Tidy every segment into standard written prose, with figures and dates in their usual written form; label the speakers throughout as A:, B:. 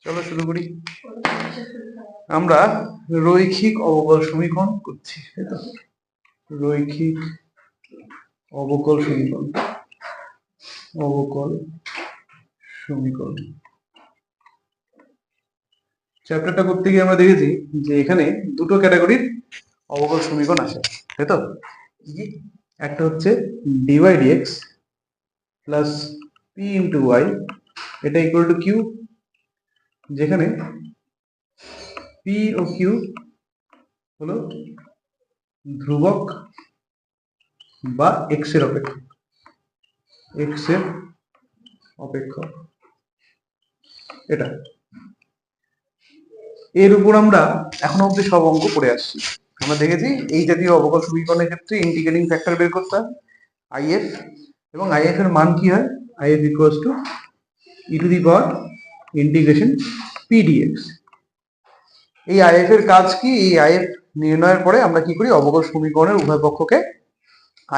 A: চলো শুরু করি। আমরা রৈখিক অবকল সমীকরণ করছি, তাই তো? রৈখিক অবকল সমীকরণ, অবকল সমীকরণ চ্যাপ্টারটা করতে গিয়ে আমরা দেখেছি যে এখানে দুটো ক্যাটাগরির অবকল সমীকরণ আছে, তাই তো? একটা হচ্ছে dy dx plus p into y, এটা ইকুয়াল টু কিউ, যেখানে পি ও কিউ হলো ধ্রুবক বা এক্স এর অপেক্ষক, এক্স এর অপেক্ষক। এটা এর উপর আমরা এখনো অব্দি সব অঙ্ক করে আসছি। আমরা দেখেছি এই জাতীয় অবকল সমীকরণের ক্ষেত্রে ইন্টিগ্রেটিং ফ্যাক্টর বের করতে হয় আইএফ, এবং আইএফ এর মান কি হয়? IF equals to e to the power integration p dx. এই আইএফ এর কাজ কি? এই আইএফ নির্ণয়ের পরে আমরা কি করি? অবকল সমীকরণের উভয় পক্ষকে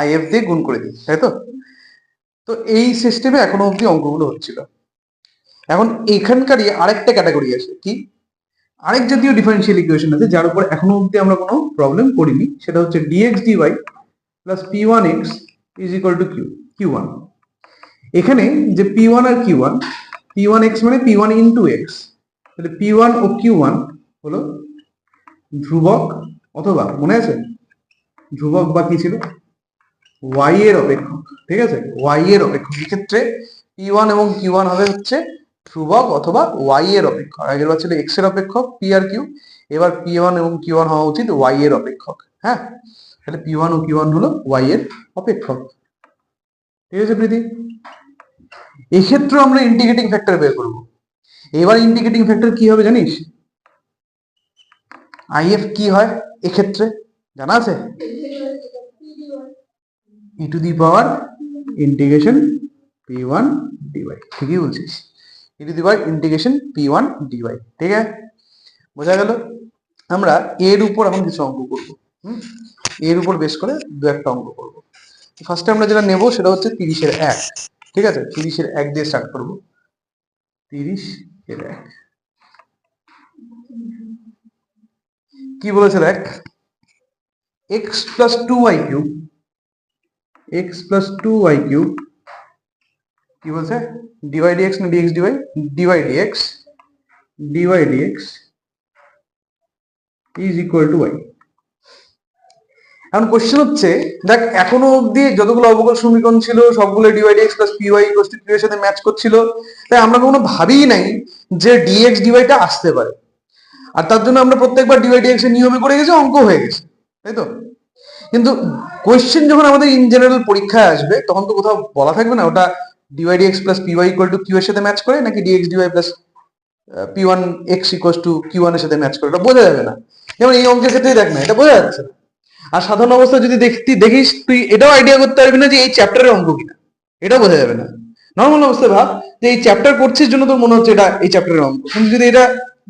A: আইএফ দিয়ে গুণ করে দিই, তাই তো? তো এই সিস্টেমে এখনো অব্দি অঙ্কগুলো হচ্ছিল। এখন এখানকারই আরেকটা ক্যাটাগরি আছে, কি আরেক জাতীয় ডিফারেন্সিয়াল ইকুয়েশন আছে যার উপর এখনো অব্দি আমরা কোনো প্রবলেম করিনি, সেটা হচ্ছে d x dy plus p one x is equal to q one. এখানে যে পি ওয়ান আর q one, p one x মানে পি ওয়ান ইন্টু এক্স, তাহলে পি ওয়ান ও কিউ ওয়ান হলো ধ্রুবক, অথবা মনে আছে ধ্রুবক বা কি ছিল? ওয়াই এর অপেক্ষক, ঠিক আছে? ওয়াই এর অপেক্ষক। এক্ষেত্রে পি ওয়ান এবং কিউ ওয়ান হবে হচ্ছে ধ্রুবক অথবা ওয়াই এর অপেক্ষক। আগের বার ছিল এক্স এর অপেক্ষক পি আর কিউ, এবার পি ওয়ান এবং কিউ ওয়ান হওয়া উচিত ওয়াই এর অপেক্ষক। হ্যাঁ, তাহলে পি ওয়ান ও কিউ ওয়ান হলো ওয়াই এর অপেক্ষক, ঠিক আছে প্রীতি? এক্ষেত্রে আমরা ইন্টিগ্রেটিং ফ্যাক্টর বের করব। এবার ইন্টিগ্রেটিং ফ্যাক্টর কি হবে জানিস? আইএফ কি হয় এক্ষেত্রে জানা আছে? E to the power integration p one d y. ঠিকই বলছিস, e to the power integration p one d y. ঠিক আছে, বোঝা গেল? আমরা এর উপর এখন কিছু অঙ্ক করবো। এর উপর বেশ করে দু একটা অঙ্ক করবো। ফার্স্টে আমরা যেটা নেব সেটা হচ্ছে 30-এর 1। ঠিক আছে, 30-এর 1 দিয়ে স্টার্ট করবো। 30-এর 1 কি বলেছে দেখ, x plus 2y cube, x plus 2y cube কি বলছে? ডিওয়াই ডিএক্স না dx dy? Dy dx, dy dx is equal to y. এখন কোশ্চেন হচ্ছে, দেখ এখনো অব্দি যতগুলো অবকল সমীকরণ ছিল সবগুলো dy dx plus PY equal to q এর সাথে ম্যাচ করছিল, তাই আমরা কখনো ভাবিই নাই যে ডিএক্স ডিওয়াইটা আসতে পারে। আর তার জন্য আমরা প্রত্যেকবার ডিওয়াই ডিএক্স এর নিয়মে করে গেছি, অঙ্ক হয়ে গেছে, তাই তো? কিন্তু কোয়েশ্চেন যখন আমাদের ইন জেনারেল পরীক্ষায় আসবে তখন তো কোথাও বলা থাকবে না ওটা dy dx plus PY equal to q এর সাথে ম্যাচ করে নাকি dx dy plus p one x equal to q one এর সাথে ম্যাচ করে, এটা বোঝা যাবে না। যেমন এই অঙ্কের ক্ষেত্রেই দেখ না, এটা বোঝা যাচ্ছে না। আর সাধারণ অবস্থা যদি দেখিস তুই এটাও আইডিয়া করতে পারবি না যে এই চ্যাপ্টারের অঙ্ক কিনা, এটাও বোঝা যাবে না। নর্মাল অবস্থায় ভাব যে এই চ্যাপ্টার করছিস জন্য তোর মনে হচ্ছে এটা এই চ্যাপ্টারের অঙ্ক, কিন্তু যদি এটা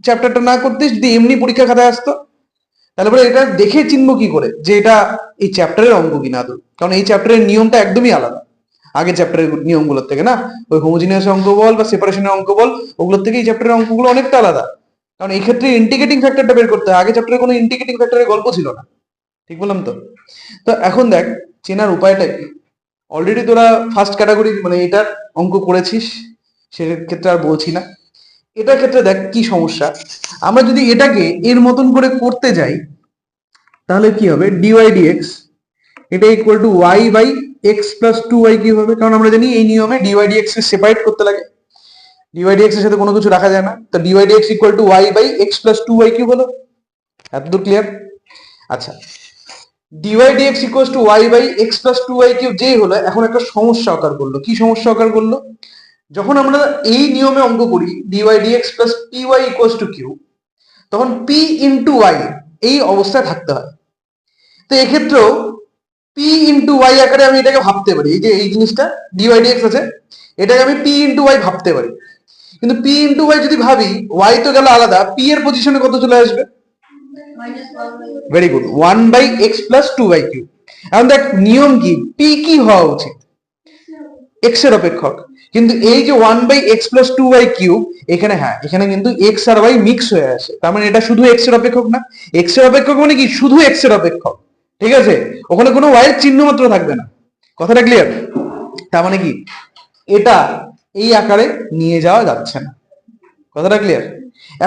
A: চ্যাপ্টারটা না করতিস, যদি এমনি পরীক্ষা খাতায় আসতো, তাহলে পরে এটা দেখে চিনবো কি করে যে এটা এই চ্যাপ্টারের অঙ্ক কিনা আদৌ? কারণ এই চ্যাপ্টারের নিয়মটা একদমই আলাদা আগের চ্যাপ্টারের নিয়মগুলোর থেকে, না? ওই হোমোজিনিয়াস অঙ্ক বল বা সেপারেশনের অঙ্ক বল, ওগুলোর থেকে এই চ্যাপ্টারের অঙ্কগুলো অনেকটা আলাদা। কারণ এই ক্ষেত্রে ইন্টিগ্রেটিং ফ্যাক্টরটা বের করতে হয়, আগে চ্যাপ্টারে কোনো ইন্টিগ্রেটিং ফ্যাক্টরের গল্প ছিল না। ঠিক বললাম তো? তো এখন দেখ চেনার উপায়টা কি। অলরেডি তোরা ফার্স্ট ক্যাটাগরি মানে এটার অঙ্ক করেছিস, সেক্ষেত্রে আর বলছি না। এটার ক্ষেত্রে দেখ কি সমস্যা, আমরা যদি এটাকে এর মতন করে করতে যাই তাহলে কি হবে? ডিওয়াই ডিএক্স এটা equal to y by x plus 2y cube হবে। কারণ আমরা জানি এই নিয়মে ডিওয়াই ডিএক্স কে সেপারেট করতে লাগে, ডিওয়াই ডিএক্স এর সাথে কোনো কিছু রাখা যায় না। তো dy dx equal to y by x plus 2y cube হলো। এতদূর ক্লিয়ার? আচ্ছা, dy dx equal to y by x plus 2y cube যেই হলো, এখন একটা সমস্যা আকার করলো। কি সমস্যা আকার করলো? যখন আমরা এই নিয়মে অঙ্ক করি dy dx plus PY equal to q, তখন পি ইন্টু ওয়াই এই অবস্থায় থাকতে হয়। তো এক্ষেত্রেও পি ইন্টু ওয়াই আকারে আমি এটাকে ভাবতে পারি, এই যে এই জিনিসটা ডিওয়াই ডিএক্স আছে, এটাকে আমি পি ইন্টু ওয়াই ভাবতে পারি। কিন্তু পি ইন্টু ওয়াই যদি ভাবি, ওয়াই তো গেল আলাদা, পি এর পজিশনে কত চলে আসবে? Very good, 1 by x plus 2y cube. এখন দেখ নিয়ম কি, পি কি হওয়া উচিত? এক্স এর অপেক্ষক, কিন্তু এই যে 1/x + 2y³ এখানে, হ্যাঁ এখানে কিন্তু x আর y মিক্স হয়ে আসে, তার মানে এটা শুধু x এর অপেক্ষক না। x এর অপেক্ষক মানে কি, শুধু x এর অপেক্ষক, ঠিক আছে, ওখানে কোনো y এর চিহ্ন মাত্র থাকবে না। কথাটা ক্লিয়ার? তার মানে কি, এটা এই আকারে নিয়ে যাওয়া যাচ্ছে না। কথাটা ক্লিয়ার?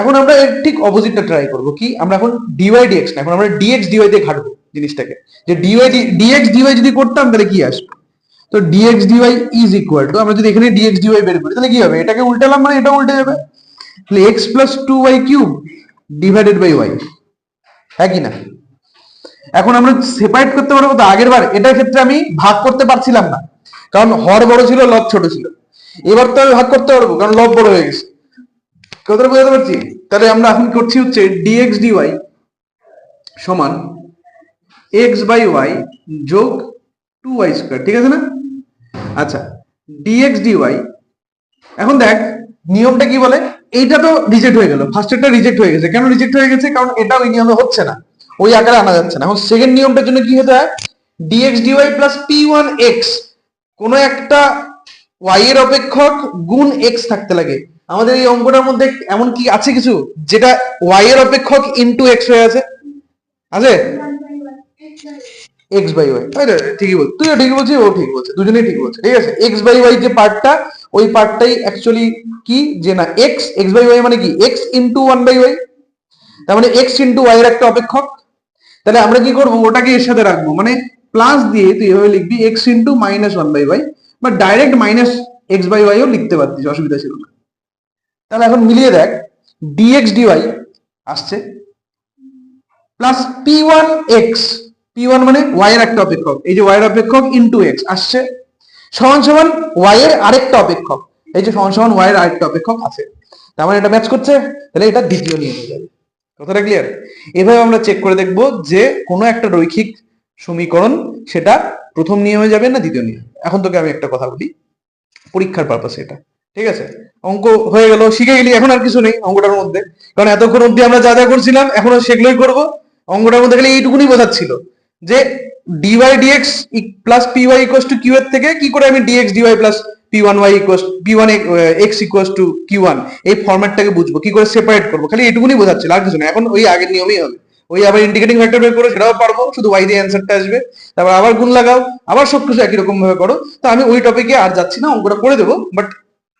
A: এখন আমরা এর ঠিক অপোজিটটা ট্রাই করব, কি আমরা এখন ডিওয়াই ডিএক্স না, এখন আমরা ডিএক্স ডিওয়াই দিয়ে ঘাটবো জিনিসটাকে, যে ডিএক্স ডিওয়াই যদি করতাম তাহলে কি আসবে। তো dx dy is equal to, আমরা যদি এখানে ডিএক্স ডিওয়াই বের করি তাহলে কি হবে, এটাকে উল্টালাম মানে এটা উল্টে যাবে, তাহলে x + 2y³ divided by y, হ্যাঁ কি না? এখন আমরা সেপারেট করতে পারবো তো, আগের বার এটার ক্ষেত্রে আমি ভাগ করতে পারছিলাম না, কারণ হর বড় ছিল লব ছোট ছিল। এবার তো আমি ভাগ করতে পারবো কারণ লব বড় হয়ে গেছে। কথাটা বুঝতে পারছি? তাহলে আমরা এখন করছি হচ্ছে ডিএক্স ডিওয়াই সমান x/y যোগ 2y², ঠিক আছে না? আচ্ছা, ডিএক্স ডিওয়াই, এখন দেখ নিয়মটা কি বলে, এইটা তো রিজেক্ট হয়ে গেল, ফার্স্টেরটা রিজেক্ট হয়ে গেছে। কেন রিজেক্ট হয়ে গেছে? কারণ এটা ওই নিয়মে হচ্ছে না, ওই আকারে আনা যাচ্ছে না। এখন সেকেন্ড নিয়মটার জন্য কি হতে হয়, ডিএক্স ডিওয়াই প্লাস p1x, কোন একটা y এর অপেক্ষক গুণ x থাকতে লাগে। আমাদের এই অঙ্কটার মধ্যে এমন কি আছে কিছু যেটা y এর অপেক্ষক ইনটু x হয়ে আছে? আছে? x/y, ঠিকই বল, তুইও ঠিক বলছিস, ও ঠিক বলছে, দুজনেই ঠিক বলছে, ঠিক আছে। x/y যে পার্টটা, ওই পার্টটাই অ্যাকচুয়ালি কি, যে না x/y মানে কি, x ইনটু 1/y, তার মানে x ইনটু y এর একটা অপেক্ষক। তাহলে আমরা কি করব, ওটাকে এর সাথে রাখবো, মানে প্লাস দিয়ে তুই এভাবে লিখবি x ইনটু -1/y, বা ডাইরেক্ট -x/y ও লিখতে পারতিস, অসুবিধা ছিল না। তাহলে এখন মিলিয়ে দেখ, dx dy আসছে প্লাস p1x, p1 মানে y এর একটা অপেক্ষক, এই যে y এর অপেক্ষক ইনটু x আসছে, সমান সমান y এর আরেকটা অপেক্ষক, এই যে সমান সমান y এর আরেকটা অপেক্ষক আছে। তার মানে এটা ম্যাচ করছে, তাহলে এটা দ্বিতীয় নিয়মে যাবে। কথাটা ক্লিয়ার? এভাবে আমরা চেক করে দেখব যে কোনো একটা রৈখিক সমীকরণ সেটা প্রথম নিয়মে যাবে না দ্বিতীয় নিয়মে। এখন তোকে আমি একটা কথা বলি, পরীক্ষার পারপাসে এটা, ঠিক আছে? অঙ্ক হয়ে গেল, শিখে গেলি, এখন আর কিছু নেই অঙ্কটার মধ্যে, কারণ এতক্ষণ অব্দি আমরা যা যা করছিলাম এখনো সেগুলোই করবো। অঙ্কটার মধ্যে খালি এইটুকুনি বোঝাচ্ছিল যে dy dx plus PY equals to q এর থেকে কি করে আমি dx dy plus p1y equals p1x equals to q1 এই ফরম্যাটটাকে বুঝবো, কি করে সেপারেট করবো, খালি এইটুকুনি বোঝাচ্ছিল, আর কিছু না। এখন ওই আগের নিয়মই হবে, ওই আবার ইন্টিগ্রেটিং ফ্যাক্টর বের করো, সেটাও পারবো, শুধু y দিয়ে অ্যান্সারটা আসবে, তারপর আবার গুণ লাগাও, আবার সবকিছু একই রকম ভাবে করো। তো আমি ওই টপিকে আর যাচ্ছি না, অঙ্কটা করে দেবো, বাট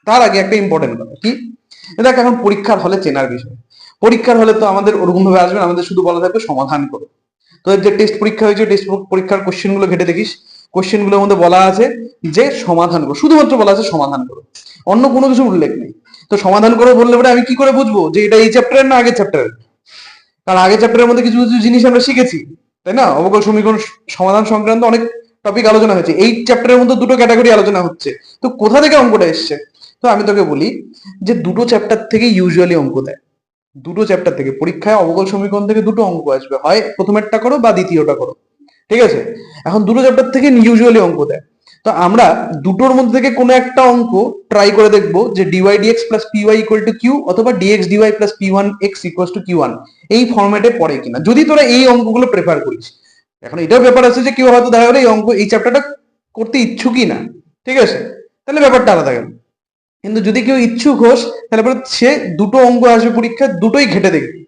A: তার আগে একটা ইম্পর্টেন্ট কথা কি, দেখ এখন পরীক্ষার হলে চেনার বিষয়, পরীক্ষার হলে তো আমাদের ওরকম ভাবে আসবে, আমাদের শুধু বলা থাকবে সমাধান করো। তো যে টেস্ট পরীক্ষা হয়েছে, টেস্ট পরীক্ষার কোশ্চেন গুলো ঘেটে দেখিস, কোশ্চেন গুলোর মধ্যে বলা আছে যে সমাধান করো, শুধুমাত্র বলা আছে সমাধান করো, অন্য কোনো কিছু উল্লেখ নেই। তো সমাধান করো বললে পরে আমি কি করে বুঝবো যে এটা এই চ্যাপ্টারের না আগের চ্যাপ্টারের? কারণ আগের চ্যাপ্টারের মধ্যে কিছু কিছু জিনিস আমরা শিখেছি, তাই না? অবকল সমীকরণ সমাধান সংক্রান্ত অনেক টপিক আলোচনা হয়েছে, এই চ্যাপ্টারের মধ্যে দুটো ক্যাটাগরি আলোচনা হচ্ছে। তো কোথা থেকে অঙ্কটা এসছে? তো আমি তোকে বলি যে দুটো চ্যাপ্টার থেকে ইউজুয়ালি অঙ্ক দেয়, দুটো চ্যাপ্টার থেকে পরীক্ষায় অবকল সমীকরণ থেকে দুটো অঙ্ক আসবে, হয় প্রথমেরটা করো বা দ্বিতীয়টা করো, ঠিক আছে? এখন দুটো চ্যাপ্টার থেকে ইউজুয়ালি অঙ্ক দেয়, তো আমরা দুটোর মধ্যে থেকে কোনো একটা অঙ্ক ট্রাই করে দেখবো যে dy dx plus PY equal to q, অথবা d x dy plus p1x equal to q1 এই ফরম্যাটে পড়ে কিনা, যদি তোরা এই অঙ্কগুলো প্রেফার করিস। এখন এটাও ব্যাপার আছে যে কেউ হয়তো দেখা গেলো এই অঙ্ক এই চ্যাপ্টারটা করতে ইচ্ছুকই না, ঠিক আছে, তাহলে ব্যাপারটা আলাদা গেল। কিন্তু যদি কেউ ইচ্ছুক হোস তাহলে পরে সে দুটো অঙ্ক আসবে পরীক্ষা, দুটোই ঘেটে দেখবে।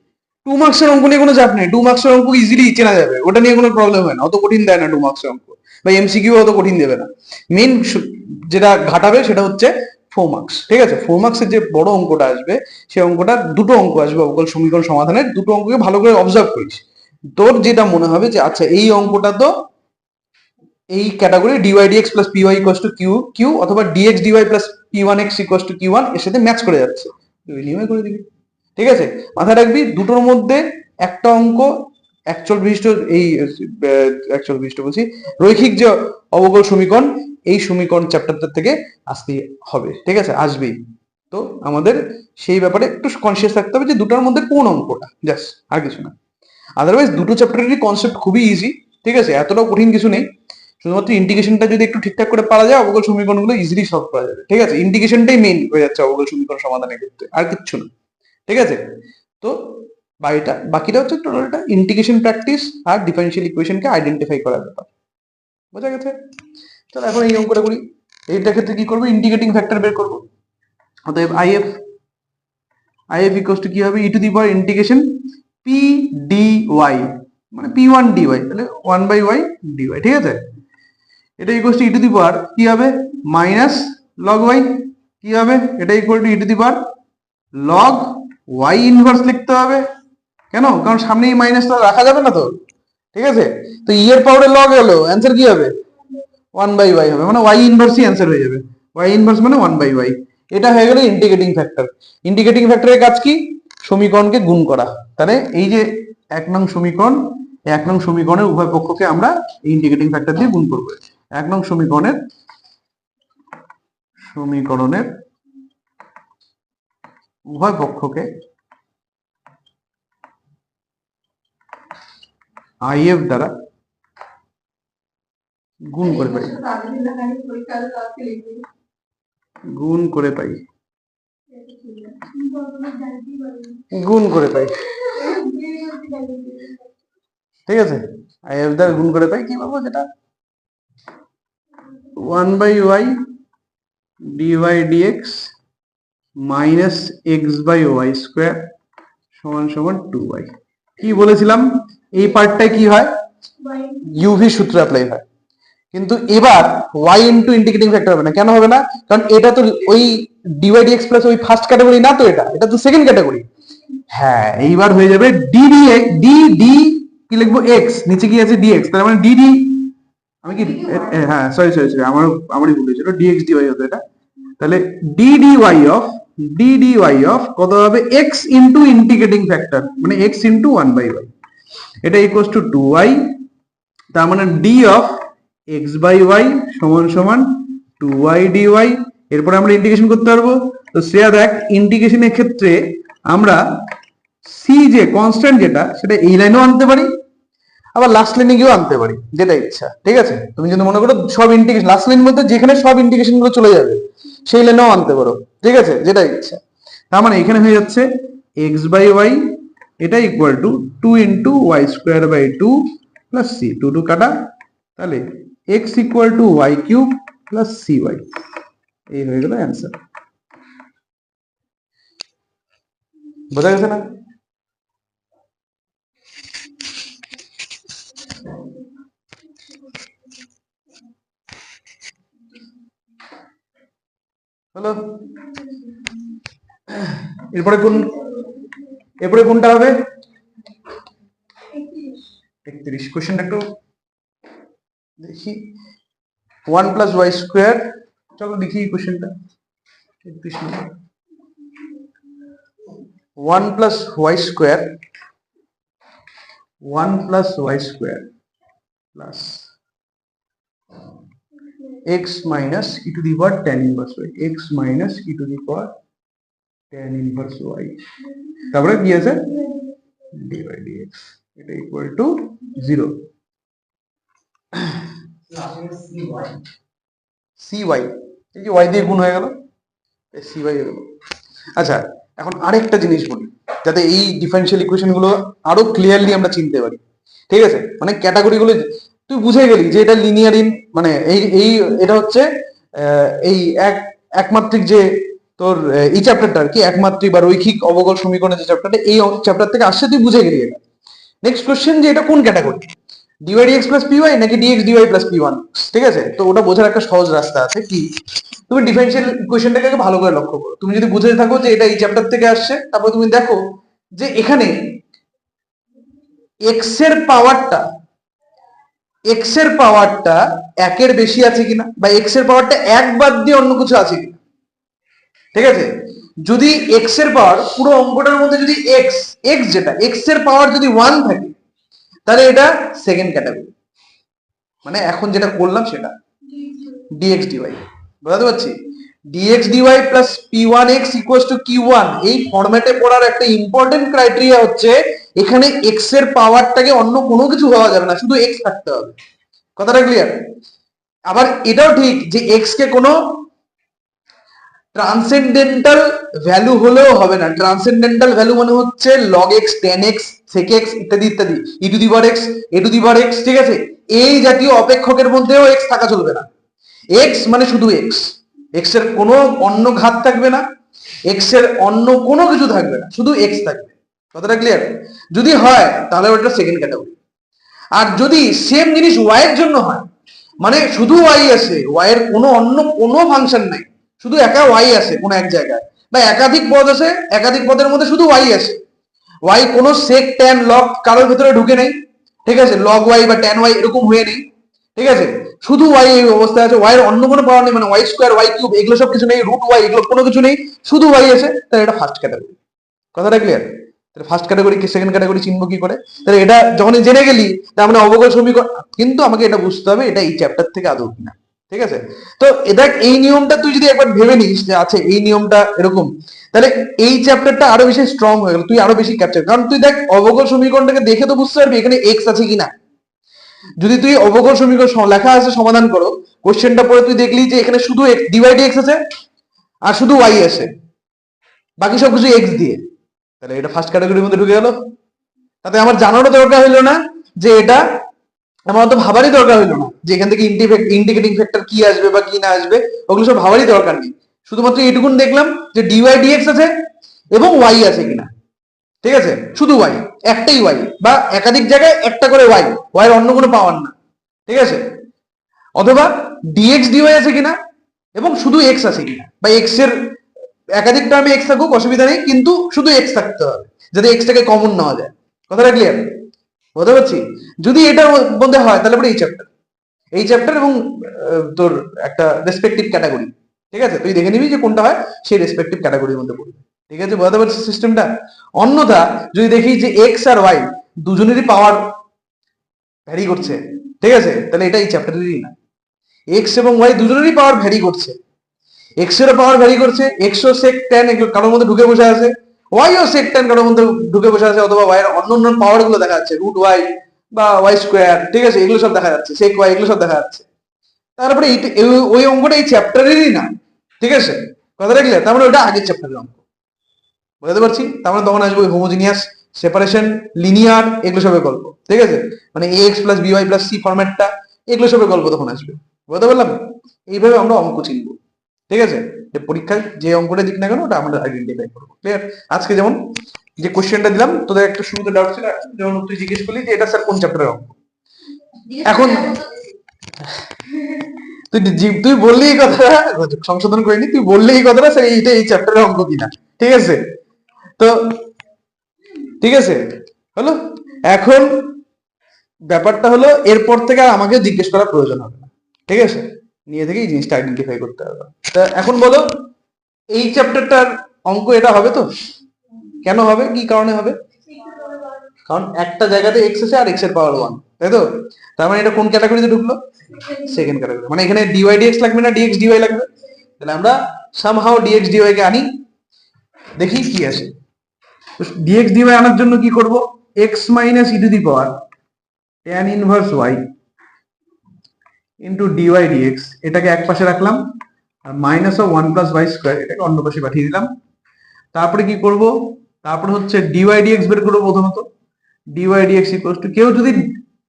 A: 2 মার্কসের অঙ্ক নিয়ে কোনো চাপ নেই, 2 মার্কসের অঙ্ক ইজিলি চেনা যাবে, ওটা নিয়ে কোনো প্রবলেম হয় না, অত কঠিন দেয় না 2 মার্কসের অঙ্ক, বা এমসিকিউ অত কঠিন দেবে না। মেইন যেটা ঘাটাবে সেটা হচ্ছে 4 মার্কস, ঠিক আছে? 4 মার্কসের যে বড় অঙ্কটা আসবে, সেই অঙ্কটা দুটো অঙ্ক আসবে অবকল সমীকরণ সমাধানের, দুটো অঙ্ককে ভালো করে অবজার্ভ করিস, তোর যেটা মনে হবে যে আচ্ছা এই অঙ্কটা তো এই category dy dx plus PY equals to q q, অথবা d x dy plus p1x equals to q1 এর সাথে ম্যাচ করে যাচ্ছে, তুই বিনিময় করে দিবি, ঠিক আছে? মাথায় রাখবি দুটোর মধ্যে একটা অঙ্ক অ্যাকচুয়াল বিশিষ্ট, এই অ্যাকচুয়াল বিশিষ্ট বলছি, রৈখিক যে অবকল সমীকরণ, এই সমীকরণ চ্যাপ্টারটা থেকে আসতে হবে, ঠিক আছে, আসবেই। তো আমাদের সেই ব্যাপারে একটু কনসিয়াস থাকতে হবে যে দুটোর মধ্যে কোন অঙ্কটা, জাস্ট, আর কিছু না। আদারওয়াইজ দুটো চ্যাপ্টারেরই কনসেপ্ট খুবই ইজি, ঠিক আছে, এতটাও কঠিন কিছু নেই, শুধুমাত্র ইন্টিগ্রেশনটা যদি একটু ঠিকঠাক করে পারা যায় অবকল সমীকরণগুলো ইজিলি সলভ করা যাবে, ঠিক আছে? ইন্টিগ্রেশনটাই মেইন হয়ে যাচ্ছে অবকল সমীকরণ সমাধানের ক্ষেত্রে, আর কিচ্ছু না, ঠিক আছে? তো বাকিটা হচ্ছে টোটালটা ইন্টিগ্রেশন প্র্যাকটিস আর ডিফারেনশিয়াল ইকুয়েশনকে আইডেন্টিফাই করার ব্যাপার, বোঝা গেছে? চলো এখন এই অঙ্কটা করি। এইটার ক্ষেত্রে কি করবো, ইন্টিগ্রেটিং ফ্যাক্টর বের করবো। অতএব আইএফ ইকুয়ালস টু কি হবে, e to the power integration p d y, মানে পি ওয়ান ডি ওয়াই, তাহলে one by y d y, ঠিক আছে। এটা equals to e to the power কি হবে, মাইনাস লগ ওয়াই, কি হবে, এটা equal to e to the power log y inverse লিখতে হবে। কেন, কারণ সামনে এই মাইনাসটা রাখা যাবে না তো, ঠিক আছে। তো ই এর পাওয়ারে লগ এলো, অ্যান্সার কি হবে, ওয়ান বাই ওয়াই হবে, মানে ওয়াই ইনভার্সই অ্যান্সার হয়ে যাবে। ওয়াই ইনভার্স মানে ওয়ান বাই ওয়াই। এটা হয়ে গেল ইন্টিগ্রেটিং ফ্যাক্টর। ইন্টিগ্রেটিং ফ্যাক্টরের কাজ কি, সমীকরণকে গুণ করা। তাহলে এই যে 1 নং সমীকরণ, 1 নং সমীকরণের উভয় পক্ষকে আমরা ইন্টিগ্রেটিং ফ্যাক্টর দিয়ে গুণ করবো। 1 নং সমীকরণের উভয় পক্ষকে আইএফ দ্বারা গুণ করে পাই, ঠিক আছে। আইএফ দ্বারা গুণ করে পাই, কি পাবো, যেটা 1 by y dy dx minus x by y square সমান সমান 2y। কি বলেছিলাম, এই পার্টটায় কি হয়, ইউভি সূত্র অ্যাপ্লাই হয়। কিন্তু এবার y ইন্টু ইন্টিগ্রেটিং ফ্যাক্টর হবে না। কেন হবে না, কারণ এটা তো ওই ডিওয়াই ডিএক্স প্লাস ওই ফার্স্ট ক্যাটাগরি না, তো এটা তো সেকেন্ড ক্যাটাগরি। হ্যাঁ, এইবার হয়ে যাবে ডি ডি ডি কি লিখবো, এক্স, নিচে কি আছে ডিএক্স, তার মানে ডি ডি, আমি কি, হ্যাঁ সরি আমারই ভুল হয়েছিল, ডিএক্স ডিওয়াই হতো এটা। তাহলে ডি ডি ওয়াই অফ কত হবে, এক্স ইন্টু ইন্টিগ্রেটিং ফ্যাক্টর, মানে x into one by y, এটা ইকুয়ালস টু 2y। তার মানে d of x by y সমান সমান 2y dy। এরপরে আমরা ইন্টিগ্রেশন করতে পারবো। তো শ্রেয়া দেখ, ইন্টিগ্রেশনের ক্ষেত্রে আমরা সি যে কনস্ট্যান্ট যেটা, সেটা এই লাইনেও আনতে পারি, আবার লাস্ট লাইনে গিয়েও আনতে পারি, যেটা ইচ্ছা, ঠিক আছে। তুমি যদি মনে করো সব ইন্টিগ্রেশন লাস্ট লাইন বলতে যেখানে সব ইন্টিগ্রেশন গুলো চলে যাবে, সেই লাইনেও আনতে পারো, ঠিক আছে, যেটা ইচ্ছা। তার মানে এখানে হয়ে যাচ্ছে এক্স বাই ওয়াই, এটা equal to 2 into y square by 2 plus c, 2 কাটা, তাহলে x equal to y cube plus c y. এই হয়ে গেল অ্যান্সার। বোঝা গেছে না? হলো, এরপরে কোনটা হবে, 31। কোশ্চেনটা একটু দেখি, 1 প্লাস ওয়াই স্কোয়ার, চলো দেখি কোশ্চেনটা। 31 number, 1 plus y square plus x minus e to the power tan inverse y, x minus e to the power tan inverse y, তারপরে কি আছে dy dx, এটা ইকুয়াল টু 0। cy, এই যে y দিয়ে গুণ হয়ে গেল, cy হয়ে গেল। আচ্ছা, এখন আরেকটা জিনিস বলি, যাতে এই ডিফারেনশিয়াল ইকুয়েশন গুলো আরো ক্লিয়ারলি আমরা চিনতে পারি, ঠিক আছে। মানে ক্যাটাগরি গুলো তুই বুঝে গেলি যে এটা লিনিয়ার মানে এটা হচ্ছে এই একমাত্রিক যে তোর এই চ্যাপ্টারটা আর কি, একমাত্রিক বা রৈখিক অবকল সমীকরণের যে চ্যাপ্টারটা, এই চ্যাপ্টার থেকে আসছে, তুই বুঝে গেলি এটা। নেক্সট কোশ্চেন যে এটা কোন category, dy dx plus py নাকি ডিএক্স ডিওয়াই প্লাস পি1, ঠিক আছে। তো ওটা বোঝার একটা সহজ রাস্তা আছে, কি, তুমি ডিফারেনশিয়াল ইকুয়েশনটাকে ভালো করে লক্ষ্য করো। তুমি যদি বুঝে থাকো যে এটা এই চ্যাপ্টার থেকে আসছে, তারপর তুমি দেখো যে এখানে এক্স এর পাওয়ারটা 1 এর বেশি আছে কিনা, বা এক্স এর পাওয়ারটা 1 বাদ দিয়ে অন্য কিছু আছে কিনা, ঠিক আছে। যদি এক্স এর পাওয়ার পুরো অঙ্কটার মধ্যে যদি এক্স যেটা এক্স এর পাওয়ার যদি 1 থাকে, তাহলে এটা সেকেন্ড ক্যাটাগরি, মানে এখন যেটা করলাম সেটা dx dy, বুঝতে পারছি। dx dy plus p1x equals to q1, এই ফরম্যাটে পড়ার একটা ইম্পর্টেন্ট ক্রাইটেরিয়া হচ্ছে এখানে x এর পাওয়ারটাকে অন্য কোনো কিছু হওয়া যাবে না, শুধু x থাকতে হবে। কথাটা ক্লিয়ার? আবার এটাও ঠিক যে x কে কোনো ট্রান্সেন্ডেন্টাল ভ্যালু হলেও হবে না। ট্রান্সেন্ডেন্টাল ভ্যালু মানে হচ্ছে log x, tan x, sec x ইত্যাদি ইত্যাদি, e two the power x, a two the power x, ঠিক আছে। এই জাতীয় অপেক্ষকের মধ্যেও x থাকা চলবে না। এক্স মানে শুধু এক্স, এক্স এর কোনো অন্য ঘাত থাকবে না, এক্স এর অন্য কোনো কিছু থাকবে না, শুধু এক্স থাকবে। কথাটা ক্লিয়ার? যদি হয় তাহলে ওটা সেকেন্ড ক্যাটাগরি। আর যদি সেম জিনিস ওয়াই এর জন্য হয়, মানে শুধু ওয়াই আছে, ওয়াই এর কোনো অন্য কোনো ফাংশন নাই, শুধু একা ওয়াই আছে কোনো এক জায়গায়, বা একাধিক পদ আছে, একাধিক পদের মধ্যে শুধু ওয়াই আছে, ওয়াই কোনো সেক ট্যান লগ কারোর ভেতরে ঢুকে নেই, ঠিক আছে, লগ ওয়াই বা ট্যান ওয়াই এরকম হয়ে নেই, ঠিক আছে, শুধু ওয়াই এই অবস্থায় আছে, ওয়াই এর অন্য কোনো পাওয়ার নেই, মানে ওয়াই স্কোয়ার ওয়াই কিউব এগুলো সব কিছু নেই, রুট ওয়াই এগুলো কোনো কিছু নেই, শুধু ওয়াই আছে, তাহলে এটা ফার্স্ট ক্যাটাগরি। কথাটা ক্লিয়ার? তাহলে ফার্স্ট ক্যাটাগরি কি সেকেন্ড ক্যাটাগরি চিনবো কি করে? তাহলে এটা যখনই জেনে গেলি তার মানে অবকল সমীকরণ, কিন্তু আমাকে এটা বুঝতে হবে এটা এই চ্যাপ্টার থেকে আদৌ কিনা, ঠিক আছে? তো এটা এই নিয়মটা তুই যদি একবার ভেবে নিস যে আচ্ছা এই নিয়মটা এরকম, তাহলে এই চ্যাপ্টারটা আরো বেশি স্ট্রং হয়ে গেল, তুই আরো বেশি ক্যাপচার, কারণ তুই দেখ অবকল সমীকরণটাকে দেখে তো বুঝতে পারবি এখানে এক্স আছে কিনা। যদি তুই অবকল সমীকরণ লেখা আছে সমাধান করো, কোশ্চেনটা পরে তুই দেখলি যে এখানে শুধু ডিভাইড এক্স আছে আর শুধু ওয়াই আছে, বাকি সবকিছু এক্স দিয়ে, তাহলে এটা ফার্স্ট ক্যাটাগরির মধ্যে ঢুকে গেল। তাতে আমার জানারও দরকার হইলো না যে এটা, আমার তো ভাবারই দরকার হইলো না যে এখান থেকে ইন্ডিকেটিং ফ্যাক্টর কি আসবে বা কি না আসবে, ওগুলো সব ভাবারই দরকার নেই। শুধুমাত্র এইটুকুন দেখলাম যে ডিওয়াই ডিএক্স আছে এবং ওয়াই আছে কিনা, ঠিক আছে, শুধু ওয়াই, একটাই ওয়াই, বা একাধিক জায়গায় একটা করে ওয়াই, ওয়াই এর অন্য কোনো পাওয়ার না, ঠিক আছে, অথবা ডিএক্স ডিওয়াই আছে কিনা এবং শুধু এক্স আছে কিনা, বা এক্স এর একাধিক টার্মে এক্স থাকুক অসুবিধা নেই, কিন্তু শুধু এক্স থাকতে হবে যাতে এক্সটাকে কমন নেওয়া যায়। কথাটা ক্লিয়ার? বুঝতে পারছি? যদি এটার মধ্যে হয় তাহলে পরে এই চ্যাপ্টার এবং তোর একটা রেসপেক্টিভ ক্যাটাগরি, ঠিক আছে, তুই দেখে নিবি যে কোনটা হয় সেই রেসপেক্টিভ ক্যাটাগরির মধ্যে পড়বে, ঠিক আছে? বুঝতে পারছিস সিস্টেমটা? অন্যথা যদি দেখি যে এক্স আর ওয়াই দুজনেরই পাওয়ার ভ্যারি করছে, ঠিক আছে, তাহলে এটা এই চ্যাপ্টারেরই না। এক্স এবং ওয়াই দুজনেরই পাওয়ার ভ্যারি করছে, এক্স এর পাওয়ার ভ্যারি করছে, এক্স ও সেক ট্যান কারোর মধ্যে ঢুকে বসে আছে, ওয়াই ও সেক ট্যান কারোর মধ্যে ঢুকে বসে আছে, অথবা ওয়াই এর অন্য অন্য পাওয়ার গুলো দেখা যাচ্ছে, রুট ওয়াই বা ওয়াই স্কোয়ার, ঠিক আছে, এগুলো সব দেখা যাচ্ছে, সেক ওয়াই এগুলো সব দেখা যাচ্ছে। তারপরে ওই অঙ্কটা এই চ্যাপ্টারেরই না, ঠিক আছে, কথা রাখলে তার মানে ওটা আগের চ্যাপ্টারের অঙ্ক। বুঝতে পারছি? তার মানে তখন আসবে হোমোজিনিয়াস, সেপারেশন, লিনিয়ার, এগুলো সবের গল্প, ঠিক আছে, মানে a x plus b y plus c ফরম্যাটটা, এগুলো সবের গল্প তখন আসবে। বুঝতে পারলাম? এইভাবে আমরা অঙ্ক চিনব, ঠিক আছে, যে পরীক্ষায় যে অঙ্কটা দিক না কেন ওটা আমরা আইডেন্টিফাই করবো। ক্লিয়ার? আজকে যেমন যে কোশ্চেনটা দিলাম তোদের একটা শুরুতে ডাউট ছিল, যেমন তুই জিজ্ঞেস করলি যে এটা স্যার কোন চ্যাপ্টারের অঙ্ক, এখন তুই বললি এই কথাটা, সংশোধন করিনি, তুই বললি এই কথাটা স্যার এইটা এই চ্যাপ্টারের অঙ্ক কিনা, ঠিক আছে? তো ঠিক আছে, হলো। এখন ব্যাপারটা হলো এরপর থেকে আর আমাকে জিজ্ঞেস করার প্রয়োজন হবে না, ঠিক আছে, নিয়ে থেকে এই জিনিসটা আইডেন্টিফাই করতে হবে। তা এখন বলো এই চ্যাপ্টারটার অঙ্ক এটা হবে তো? কেন হবে, কি কারণে হবে? কারণ একটা জায়গাতে এক্স আছে আর এক্স এর পাওয়ার 1, তাই তো? তার মানে এটা কোন ক্যাটাগরিতে ঢুকলো? Second category. মানে এখানে ডিওয়াই ডিএক্স লাগবে না, ডিএক্স ডিওয়াই লাগবে। তাহলে আমরা সামহাও ডিএক্স ডিওয়াই কে আনি, দেখি কি আসে। ডিএক্স ডিওয়াই আনার জন্য কি করব? X minus e to the power tan inverse y into dy d x, এটাকে এক পাশে রাখলাম, আর minus of 1 plus y square এটাকে অন্য পাশে পাঠিয়ে দিলাম। তারপরে কি করব? তারপরে হচ্ছে ডিওয়াই ডিএক্স বের করবো প্রথমত। ডিওয়াই ডিএক্স ইকুয়ালস টু, কেউ যদি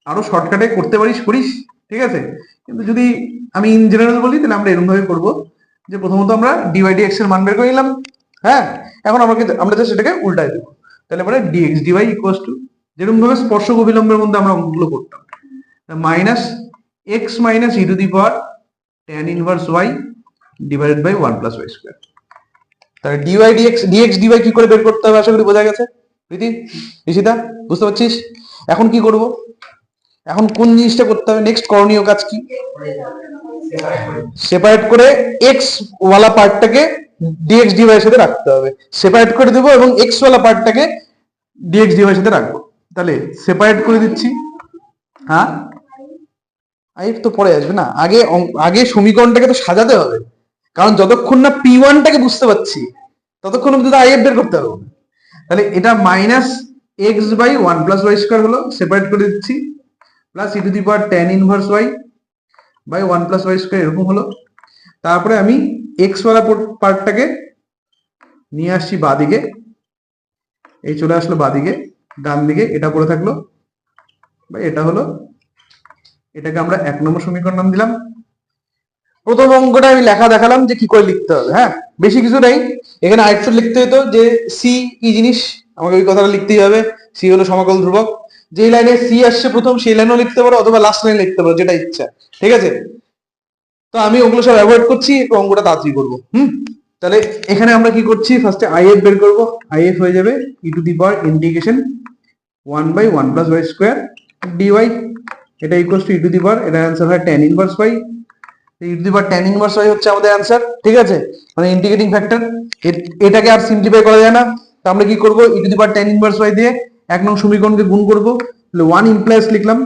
A: আরো শর্টকাটে করতে পারিস করিস, ঠিক আছে, কিন্তু যদি আমি ইন জেনারেল বলি তাহলে আমরা এরকম ভাবে করবো যে প্রথমত আমরা ডিওয়াই ডিএক্স এর মান বের করে নিলাম, হ্যাঁ, এখন আমরা জাস্ট এটাকে উল্টাই দেবো, তাহলে পরে ডিএক্স ডিওয়াই ইকুয়ালস টু, যেরকম ভাবে স্পর্শক অবিলম্বের মধ্যে আমরা অঙ্কগুলো করতাম, minus x minus e to the power tan inverse y divided by 1 plus y square. তাহলে ডিওয়াই ডিএক্স ডিএক্স ডিওয়াই কি করে বের করতে হবে আশা করি বোঝা গেছে। প্রীতি, ঋষিতা, বুঝতে পারছিস? এখন কি করব? এখন কোন জিনিসটা করতে হবে? নেক্সট করণীয় কাজ কি? সেপারেট করে এক্স ওয়ালা পার্টটাকে ডিএক্স ডিওয়াই এর সাথে রাখতে হবে, সেপারেট করে দেবো এবং এক্স ওয়ালা পার্টটাকে ডিএক্স ডিওয়াই এর সাথে রাখবো। তাহলে সেপারেট করে দিচ্ছি, হ্যাঁ, আই তো পরে আসবে না, আগে আগে সমীকরণটাকে তো সাজাতে হবে, কারণ যতক্ষণ না পি ওয়ানটাকে বুঝতে পারছি ততক্ষণ অব্দি তো আই এফ বের করতে হবে। তাহলে এটা minus x by 1 plus y square হলো, সেপারেট করে দিচ্ছি, plus e to the power tan inverse y by 1 plus y square এরকম হলো। তারপরে আমি এক্স ওয়ালা পার্টটাকে নিয়ে আসছি বাদিকে, এই চলে আসলো বাদিকে, ডান দিকে এটা পড়ে থাকলো, বা এটা হলো, এটাকে আমরা 1 নম্বর সমীকরণ নাম দিলাম। প্রথম অঙ্কটা আমি লেখা দেখালাম যে কি করে লিখতে হবে। হ্যাঁ, বেশি কিছু নেই এখানে। আরেকটু লিখতে হতো যে সি কি জিনিস, আমাকে ওই কথাটা লিখতেই হবে। সি হলো সমাকল ধ্রুবক। যে লাইনে সি আসছে প্রথম সেই লাইনও লিখতে পারো, অথবা লাস্ট লাইন লিখতে পারো, যেটা ইচ্ছা। ঠিক আছে, তো আমি ওগুলো সব অ্যাভয়েড করছি, একটু অঙ্কটা তাড়াতাড়ি করবো। তাহলে এখানে আমরা কি করছি, ফার্স্টে আইএফ বের করবো। আইএফ হয়ে যাবে e to the power integration 1/1 + y square d y, এটা equals to e to the power, এটা অ্যান্সার হয় tan inverse y। E to the power tan inverse y হচ্ছে আমাদের অ্যান্সার। ঠিক আছে, মানে ইন্টিগ্রেটিং ফ্যাক্টর। এটাকে আর সিম্পলিফাই করা যায় না, তো আমরা কি করব, e to the power tan inverse y দিয়ে 1 নং সমীকরণকে গুণ করব। তাহলে 1 ইমপ্লাইজ লিখলাম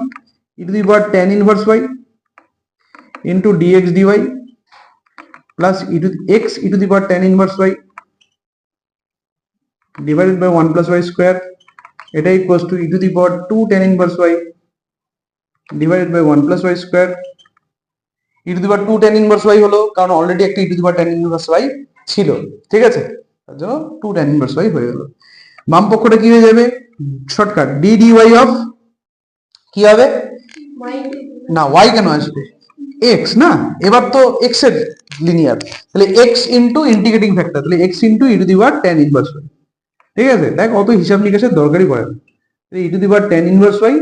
A: e to the power tan inverse y into dx dy plus e to the power tan inverse y divided by 1 + y square, এটা equals to e to the power 2 tan inverse y divided by 1 + y square. E to the power 2 tan inverse y হলো কারণ already একটা e to the power tan inverse y ছিল। ঠিক আছে, তার জন্য 2 tan inverse y হয়ে গেল। বাম পক্ষটা কি হয়ে যাবে, শর্টকাট d dy অফ কি হবে না, y কেন আসবে, x না, এবার তো x এর লিনিয়ার, তাহলে x ইনটু ইন্টিগ্রেটিং ফ্যাক্টর, তাহলে x into E to the power tan inverse y। ঠিক আছে, দেখ অত হিসাব নিকাশের দরকারই পড়ে না। E to the power tan inverse y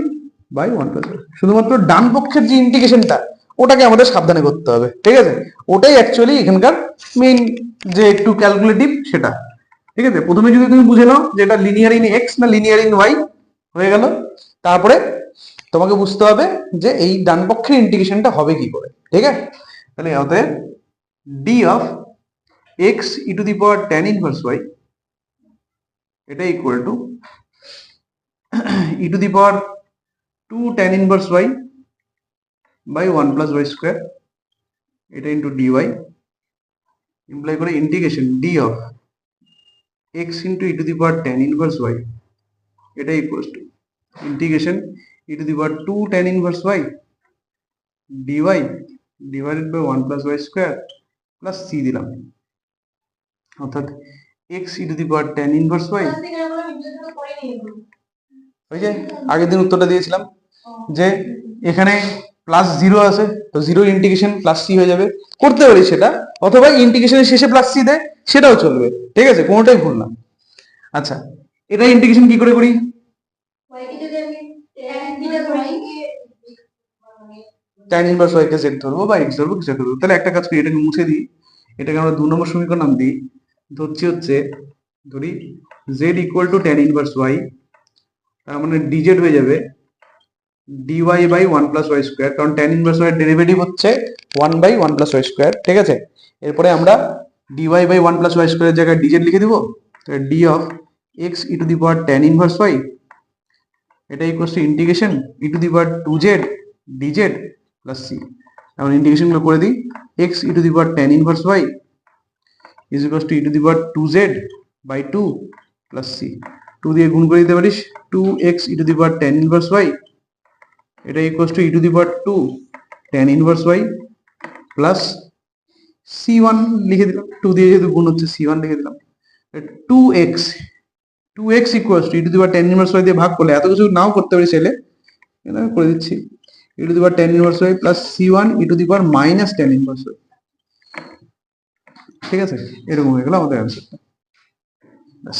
A: by 1 + y, শুধুমাত্র ডান পক্ষের যে ইন্টিগ্রেশনটা ওটাকে আমাদের সাবধানে করতে হবে। ঠিক আছে, ওটাই অ্যাকচুয়ালি এখানকার মেইন যে একটু ক্যালকুলেটিভ সেটা। ঠিক আছে, প্রথমে যদি তুমি বুঝে নাও যে এটা লিনিয়ার ইন এক্স না লিনিয়ার ইন ওয়াই হয়ে গেল, তারপরে তোমাকে বুঝতে হবে যে এই ডান পক্ষের ইন্টিগ্রেশনটা হবে কি করে। ঠিক আছে, তাহলে অতএব d of x e to the power tan inverse y, এটা equal to e to the power 2 tan inverse y by 1 + y square, এটা ইন্টু ডিওয়াই ইমপ্লাই করে integration d of x into e to the power tan inverse y, এটা equals to integration e to the power 2 tan inverse y d y divided by 1 + y square plus c দিলাম, অর্থাৎ x e to the power tan inverse y. ওই যে আগের দিন উত্তরটা দিয়েছিলাম যে এখানে প্লাস 0 আছে, তো 0 ইন্টিগ্রেশন প্লাস সি হয়ে যাবে, করতে পারি সেটা, অথবা ইন্টিগ্রেশনের শেষে প্লাস সি দেয় সেটাও চলবে। ঠিক আছে, কোনোটাই ভুল না। আচ্ছা, এটা ইন্টিগ্রেশন কি করে করি, tan ইনভার্স y কে z ধরবো বা x ধরবো, কিছু ধরবো। তাহলে একটা কাজ করি, এটাকে মুছে দিই, এটাকে আমরা 2 নম্বর সমীকরণ নাম দিই। ধরছি হচ্ছে ধরি z equal to tan inverse y, তার মানে dz হয়ে যাবে dy বাই 1 + y স্কোয়ার, কারণ tan ইনভার্স y এর ডেরিভেটিভ হচ্ছে 1/1 + y স্কোয়ার। ঠিক আছে, এরপরে আমরা dy বাই 1 + y স্কোয়ারের জায়গায় dz লিখে দিব, তাহলে d of x e to the power tan inverse y, এটা equals to integration e to the power 2z dz plus c। এখন ইন্টিগ্রেশন গুলো করে দিই, x e to the power tan inverse y is equals to e to the power 2z by 2 plus c। 2 দিয়ে গুণ করে দিতে পারিস, 2x e to the power tan inverse y, এটা equals to e to the power 2 tan inverse y plus c1 লিখে দিলাম, 2 দিয়ে যেহেতু গুণ হচ্ছে c1 লিখে দিলাম। 2x equals to e to the power tan inverse y দিয়ে ভাগ করলে, এত কিছু নাও করতে পারি চাইলে, আমি করে দিচ্ছি, e to the power tan inverse y plus c1 e to the power minus tan inverse y। ঠিক আছে, এরকম হয়ে গেল আমাদের অ্যান্সারটা। ব্যাস,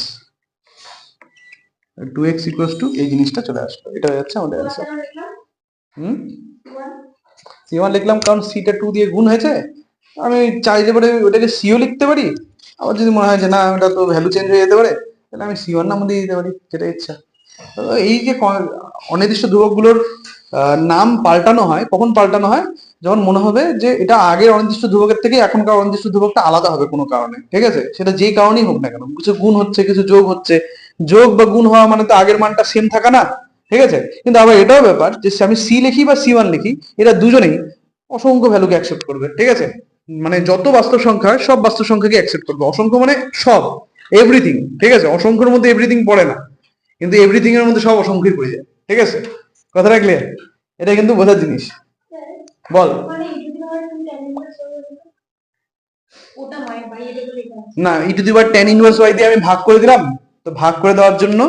A: 2x ইকুয়ালস টু এই জিনিসটা চলে আসলো, এটা হয়ে যাচ্ছে আমাদের অ্যান্সার। c1 লিখলাম কারণ c টা 2 দিয়ে গুণ হয়েছে, আমি চাইতে পারি ওটাকে সিও লিখতে পারি, আবার যদি মনে হয় যে না ওটা তো ভ্যালু চেঞ্জ হয়ে যেতে পারে, তাহলে আমি c1 নাম দিয়ে দিতে পারি, যেটা ইচ্ছা। এই যে অনির্দিষ্ট ধ্রুবকগুলোর নাম পাল্টানো হয়, কখন পাল্টানো হয়, যখন মনে হবে যে এটা আগের অনির্দিষ্ট ধ্রুবকের থেকে এখনকার অনির্দিষ্ট ধ্রুবকটা আলাদা হবে কোনো কারণে। ঠিক আছে, সেটা যে কারণেই হোক না কেন, কিছু গুণ হচ্ছে কিছু যোগ হচ্ছে, যোগ বা গুণ হওয়া মানে তো আগের মানটা সেম থাকা না। ঠিক আছে, কিন্তু আবার এটাও ব্যাপার যে আমি সি লিখি বা c1 লিখি, এরা দুজনেই অসংখ্য ভ্যালুকে অ্যাকসেপ্ট করবে। ঠিক আছে, মানে যত বাস্তব সংখ্যা সব বাস্তব সংখ্যাকে অ্যাকসেপ্ট করবে, অসংখ্য মানে সব, এভরিথিং। ঠিক আছে, অসংখ্যের মধ্যে এভরিথিং পড়ে না, কিন্তু এভরিথিং এর মধ্যে সব অসংখ্যই পড়ে যায়। ঠিক আছে, কথাটা ক্লিয়ার, এটা কিন্তু বোঝার জিনিস। বল না, e to the power tan inverse y দিয়ে আমি ভাগ করে দিলাম, তো ভাগ করে দেওয়ার জন্য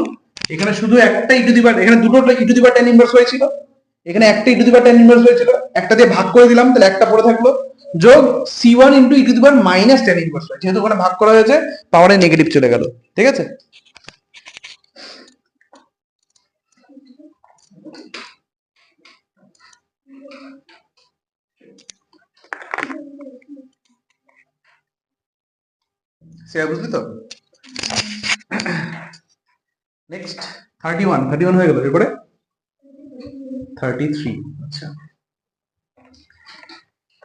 A: এখানে শুধু একটা ই টু দি পাওয়ার, এখানে দুটো e to the power tan inverse y ছিল, এখানে একটা e to the power tan inverse y ছিল, একটা দিয়ে ভাগ করে দিলাম, তাহলে একটা পড়ে থাকলো, যোগ c1 into e to the power minus tan inverse y, যেহেতু ওখানে ভাগ করা হয়েছে পাওয়ারে নেগেটিভ চলে গেল, ঠিক আছে। সে বুঝলি তো। নেক্সট 31 হয়ে গেল, এরপরে 33। আচ্ছা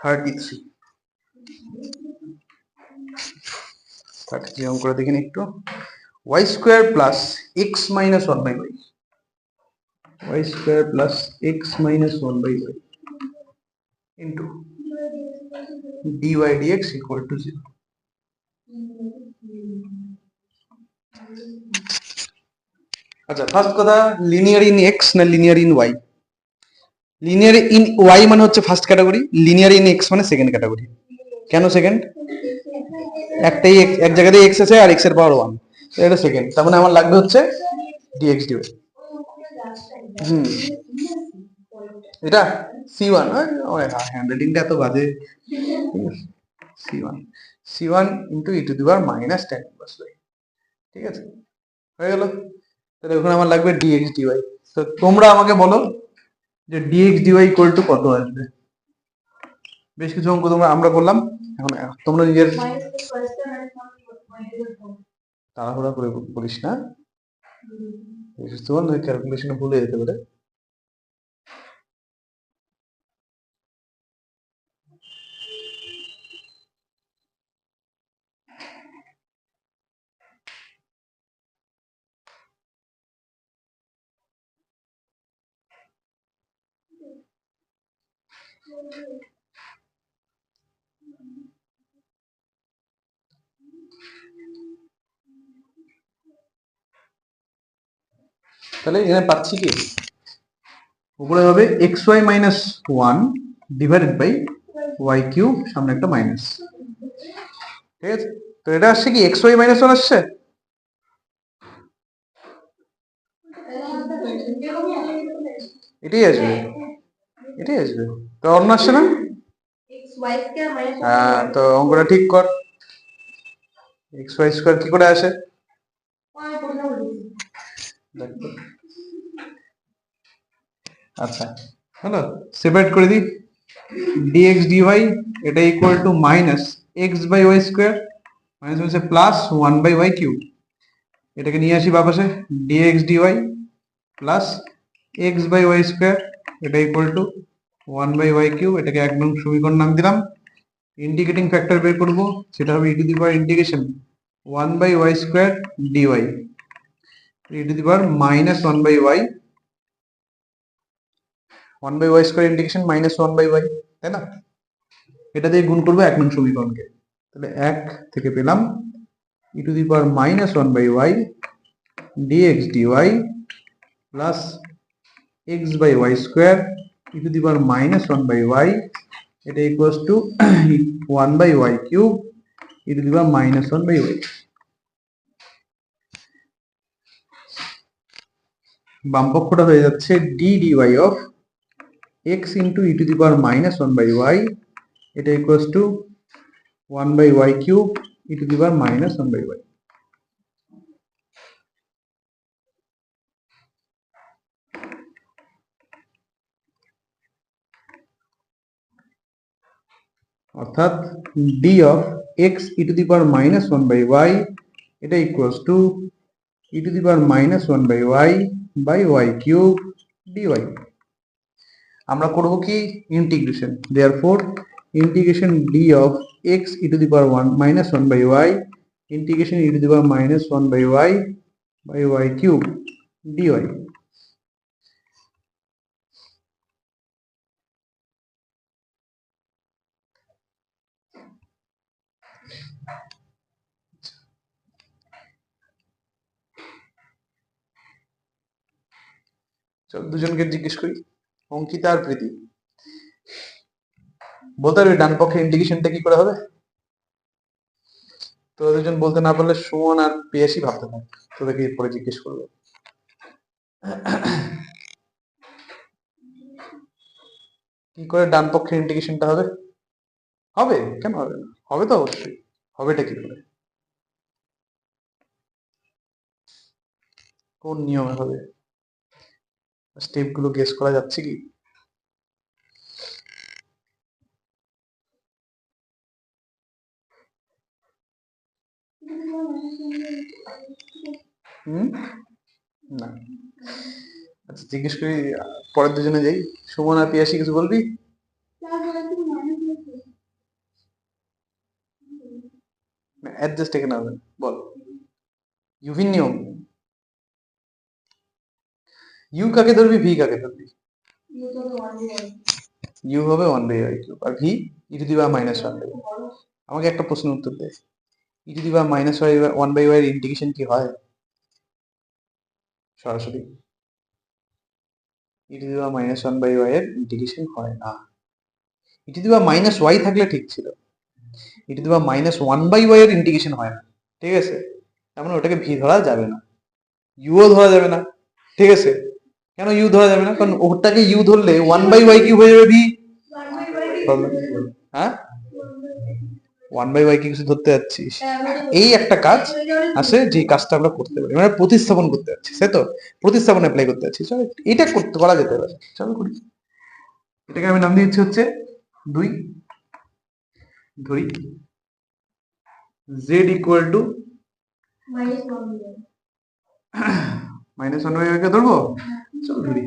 A: 33 অঙ্ক করে দেখিনি একটু। Y square plus x minus one by y, y square plus x minus one by y into dy dx equal to 0। আচ্ছা ফার্স্ট কথা, লিনিয়ার ইন এক্স না linear in y? Linear in y মানে হচ্ছে first category, linear in x মানে second category. কেন second? একটাই এক জায়গাতেই এক্স আছে আর এক্স এর পাওয়ার 1, এটা সেকেন্ড। তার মানে আমার লাগবে হচ্ছে ডিএক্স ডিওয়াই। এটা c1, হ্যান্ডরাইটিংটা এত বাজে। c1 into e to the power minus tan inverse y, ঠিক আছে, হয়ে গেল। তাহলে ওখানে আমার লাগবে ডিএক্স ডিওয়াই। তো তোমরা আমাকে বলো যে ডিএক্স ডিওয়াই ইকুয়াল টু কত আসবে। বেশ কিছু অঙ্ক আমরা করলাম, এখন তোমরা নিজের তাড়াহুড়া করে বলিস না, ক্যালকুলেশনে ভুলে যেতে পারে। তাহলে এখানে পাচ্ছি কি, উপরে হবে x y minus one divided by y cube, সামনে একটা মাইনাস, ঠিক আছে। তো এটা আসছে কি এক্স ওয়াই মাইনাস ওয়ান আসছে, এটাই আসবে, এটাই আসবে। তো অন্য আসছে না? হ্যাঁ, তো অঙ্কটা ঠিক কর। এক্স ওয়াই স্কোয়ার কি করে আসে? আচ্ছা হ্যালো, সেপারেট করে দিই। ডিএক্স ডিওয়াই এটা equal to minus x by y square minus হচ্ছে plus one by y cube. এটাকে নিয়ে আসি বাপাসে, d x dy plus x by y square এটা equal to one by y cube. এটাকে এক নং সমীকরণ নাম দিলাম। ইন্টিগ্রেটিং ফ্যাক্টর বের করবো, সেটা হবে e to the power integration one by y square d y e to the power minus one by y, one by y square integration minus one by y, তাই না? এটা দিয়ে গুণ করবো এক নং সমীকরণকে। তাহলে এক থেকে পেলাম e to the power minus one by y d x dy plus x by y square e to the power minus one by y, এটা equals to one by y cube e to the power minus one by y. বাম পক্ষটা হয়ে যাচ্ছে d d y of x into e to the power minus one by y, এটা equals to one by y cube e to the power minus one by y. অর্থাৎ d of x e to the power minus one by y এটা equals to e to the power minus one by y cube d y. আমরা করব কি integration, therefore integration d of x e to the power one minus one by y integration e to the power minus one by y cube d y. চল দুজনকে জিজ্ঞেস করি, অঙ্কিতা আর প্রীতি, বলতে পারবি ডান পক্ষে ইন্টিগ্রেশনটা কি করে হবে? তোরা দুজন বলতে না পারলে সুমন আর পিয়াসি ভাবতে থাক, তোদেরকে পরে জিজ্ঞেস করবো। কি করে ডান পক্ষে ইন্টিগ্রেশনটা হবে? হবে, কেন হবে না? হবে তো অবশ্যই। হবেটা কি করে? কোন নিয়মে হবে? স্টেপ গুলো গেস করা যাচ্ছে কি? হুম, না। আচ্ছা জিজ্ঞেস করি, পরের দুজনে যাই। সুমন আর পিয়াসি কিছু বলবি? অ্যাডজাস্ট এখানে হবে, বল। ইউভির নিয়ম, ইউ কাকে ধরবি, ভি কাকে ধরবি? ইউ হবে 1/y³ আর ভি e⁻−1/y। আমাকে একটা প্রশ্নের উত্তর দে, e⁻−1/y এর ইন্টিগ্রেশন কি হয় সরাসরি? e⁻−1/y এর ইন্টিগ্রেশন হয় না। e⁻−y থাকলে ঠিক ছিল, e⁻−1/y এর ইন্টিগ্রেশন হয় না, ঠিক আছে? তার মানে ওটাকে ভি ধরা যাবে না, ইউও ধরা যাবে না, ঠিক আছে? কেন ইউ ধরা যাবে না? কারণ ওটাকে ইউ ধরলে 1/y³ হয়ে যাবে ভি। হ্যাঁ, 1/y কি কিছু ধরতে যাচ্ছিস? এই একটা কাজ আছে, যে কাজটা আমরা করতে পারি, মানে প্রতিস্থাপন করতে যাচ্ছি, তাই তো? প্রতিস্থাপন অ্যাপ্লাই করতে যাচ্ছি, চলো এটা করতে করা যেতে পারে, চলো করি। এটাকে আমি নাম দিচ্ছি হচ্ছে 2, ধরি z ইকুয়াল টু -1/y কে ধরবো, চলো ধরি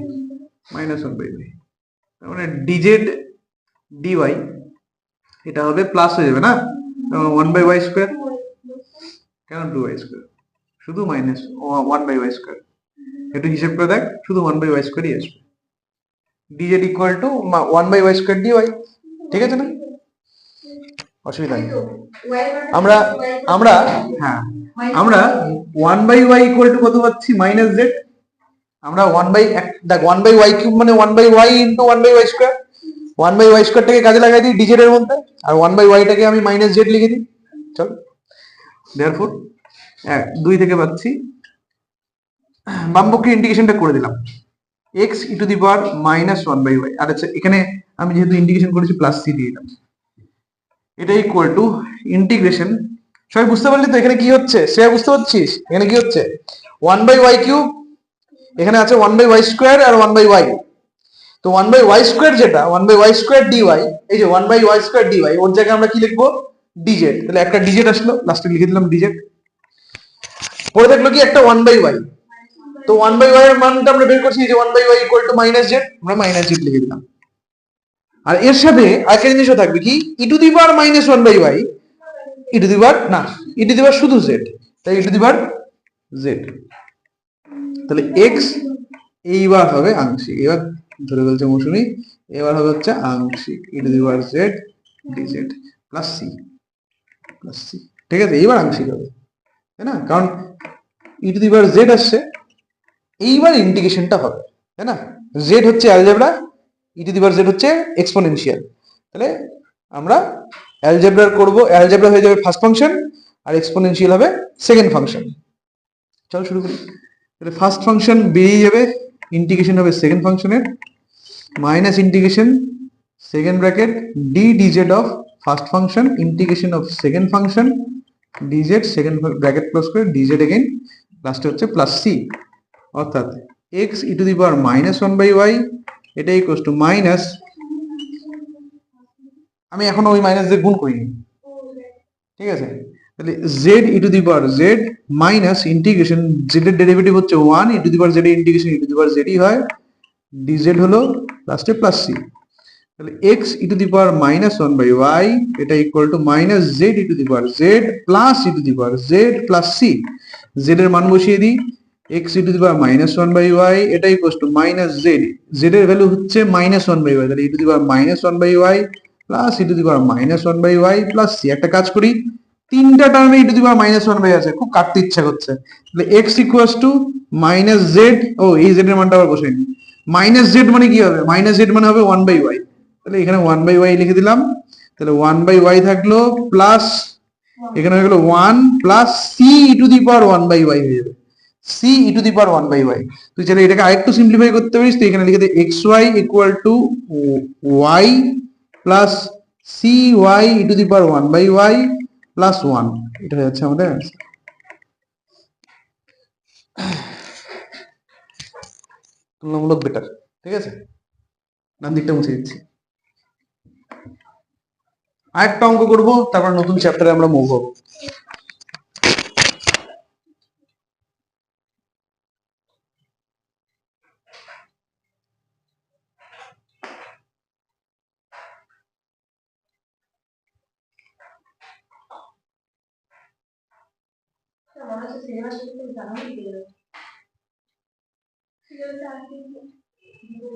A: -1/y, তার মানে dz dy এটা হবে প্লাস হয়ে যাবে না 1/y², কেন 2y²? শুধু -1/y², একটু হিসেব করে দেখ, শুধু 1/y² আসবে। dz equal to 1/y² dy, ঠিক আছে না? অসুবিধা নেই। আমরা আমরা হ্যাঁ, আমরা 1/y ইকুয়াল টু কত পাচ্ছি? -z। আমরা 1/y³ মানে 1/y ইন্টু 1/y², 1/y² কাজে লাগাই দিই dz এর মধ্যে, আর 1/y টাকে আমি -z লিখে দিই। চল, দেয়ারফর 2 থেকে পাচ্ছি, বামপক্ষে ইন্টিগ্রেশনটা করে দিলাম, x e⁻−1/y। আর আচ্ছা, এখানে আমি যেহেতু ইন্টিগ্রেশন করেছি প্লাস c দিয়ে দিলাম, এটা ইকুয়াল টু ইন্টিগ্রেশন। সবাই বুঝতে পারলি তো এখানে কি হচ্ছে? সে বুঝতে পারছিস এখানে কি হচ্ছে? 1/y³, এখানে আছে 1/y² আর 1/y। তো 1/y² যেটা 1/y² dy, এই যে 1/y² dy, ওর জায়গায় আমরা কি লিখবো? dz। তাহলে একটা dz আসলো, লাস্টে লিখে দিলাম dz। পরে দেখলো কি একটা 1/y, তো 1/y এর মানটা আমরা বের করছি, যে 1/y ইকুয়াল টু -z, আমরা -z লিখে দিলাম। আর এর সাথে আরেকটা জিনিসও থাকবে কি, e⁻−1/y, না, শুধু z, তাই e⁻z। তাহলে x এইবার হবে আংশিক, এবার ধরে বলছে মৌসুমী, এবার হবে হচ্ছে আংশিক e⁻z dz প্লাস c, ঠিক আছে? এইবার আংশিক হবে, তাই না? কারণ e⁻z আসছে, এইবার ইন্টিগ্রেশনটা হবে, তাই না? z হচ্ছে অ্যালজেব্রা, e⁻z হচ্ছে এক্সপোনেনশিয়াল। তাহলে আমরা অ্যালজেব্রা করব, অ্যালজেব্রা হয়ে যাবে ফার্স্ট ফাংশন, আর এক্সপোনেনশিয়াল হবে সেকেন্ড ফাংশন। চল শুরু করি। তাহলে ফার্স্ট ফাংশন বেরিয়ে যাবে, ইন্টিগ্রেশন হবে সেকেন্ড ফাংশনের, minus integration second bracket d dz of first function integration of second function dz second bracket close করে dz এগেইন, লাস্টে হচ্ছে প্লাস c, অর্থাৎ x e⁻−1/y এটা ইকুয়াল টু মাইনাস, আমি এখনো ওই মাইনাস দিয়ে গুণ করিনি, ঠিক আছে? তাহলে z e⁻z minus integration, z এর ডেরিভেটিভ হচ্ছে 1, e⁻z এর ইন্টিগ্রেশন e⁻z হয়, dz হলো লাস্টে প্লাস c। তাহলে x e⁻−1/y এটা equal two -z e⁻z plus e⁻z plus c। z এর মান বসিয়ে দিই, x e⁻−1/y এটা ইকুয়াল টু -z, z এর ভ্যালু হচ্ছে -1/y, তাহলে e⁻−1/y plus e⁻−1/y plus c। একটা কাজ করি, তিনটা টার্মে e⁻−1/y আছে, খুব কাটতে ইচ্ছা করছে, তাহলে x ইকুয়াল টু -z, ও এই z এর মানটা আবার বসাই নি, -z মানে কি হবে? -z মানে হবে 1/y, তাহলে এখানে 1/y লিখে দিলাম, তাহলে 1/y থাকলো প্লাস এখানে হয়ে গেল 1 প্লাস c e⁻1/y হয়ে যাবে, c e⁻1/y। তুই চাইলে এটাকে আরেকটু সিম্পলিফাই করতে পারিস, তুই এখানে লিখে দে xy equal to y plus c y e to the power 1 by y plus 1, এটা হয়ে যাচ্ছে আমাদের অ্যান্সার। তুলনামূলক বেটার, ঠিক আছে। ডান দিকটা মুছে দিচ্ছি। আরেকটা অঙ্ক করবো, তারপর নতুন চ্যাপ্টারে আমরা মুভ হবো।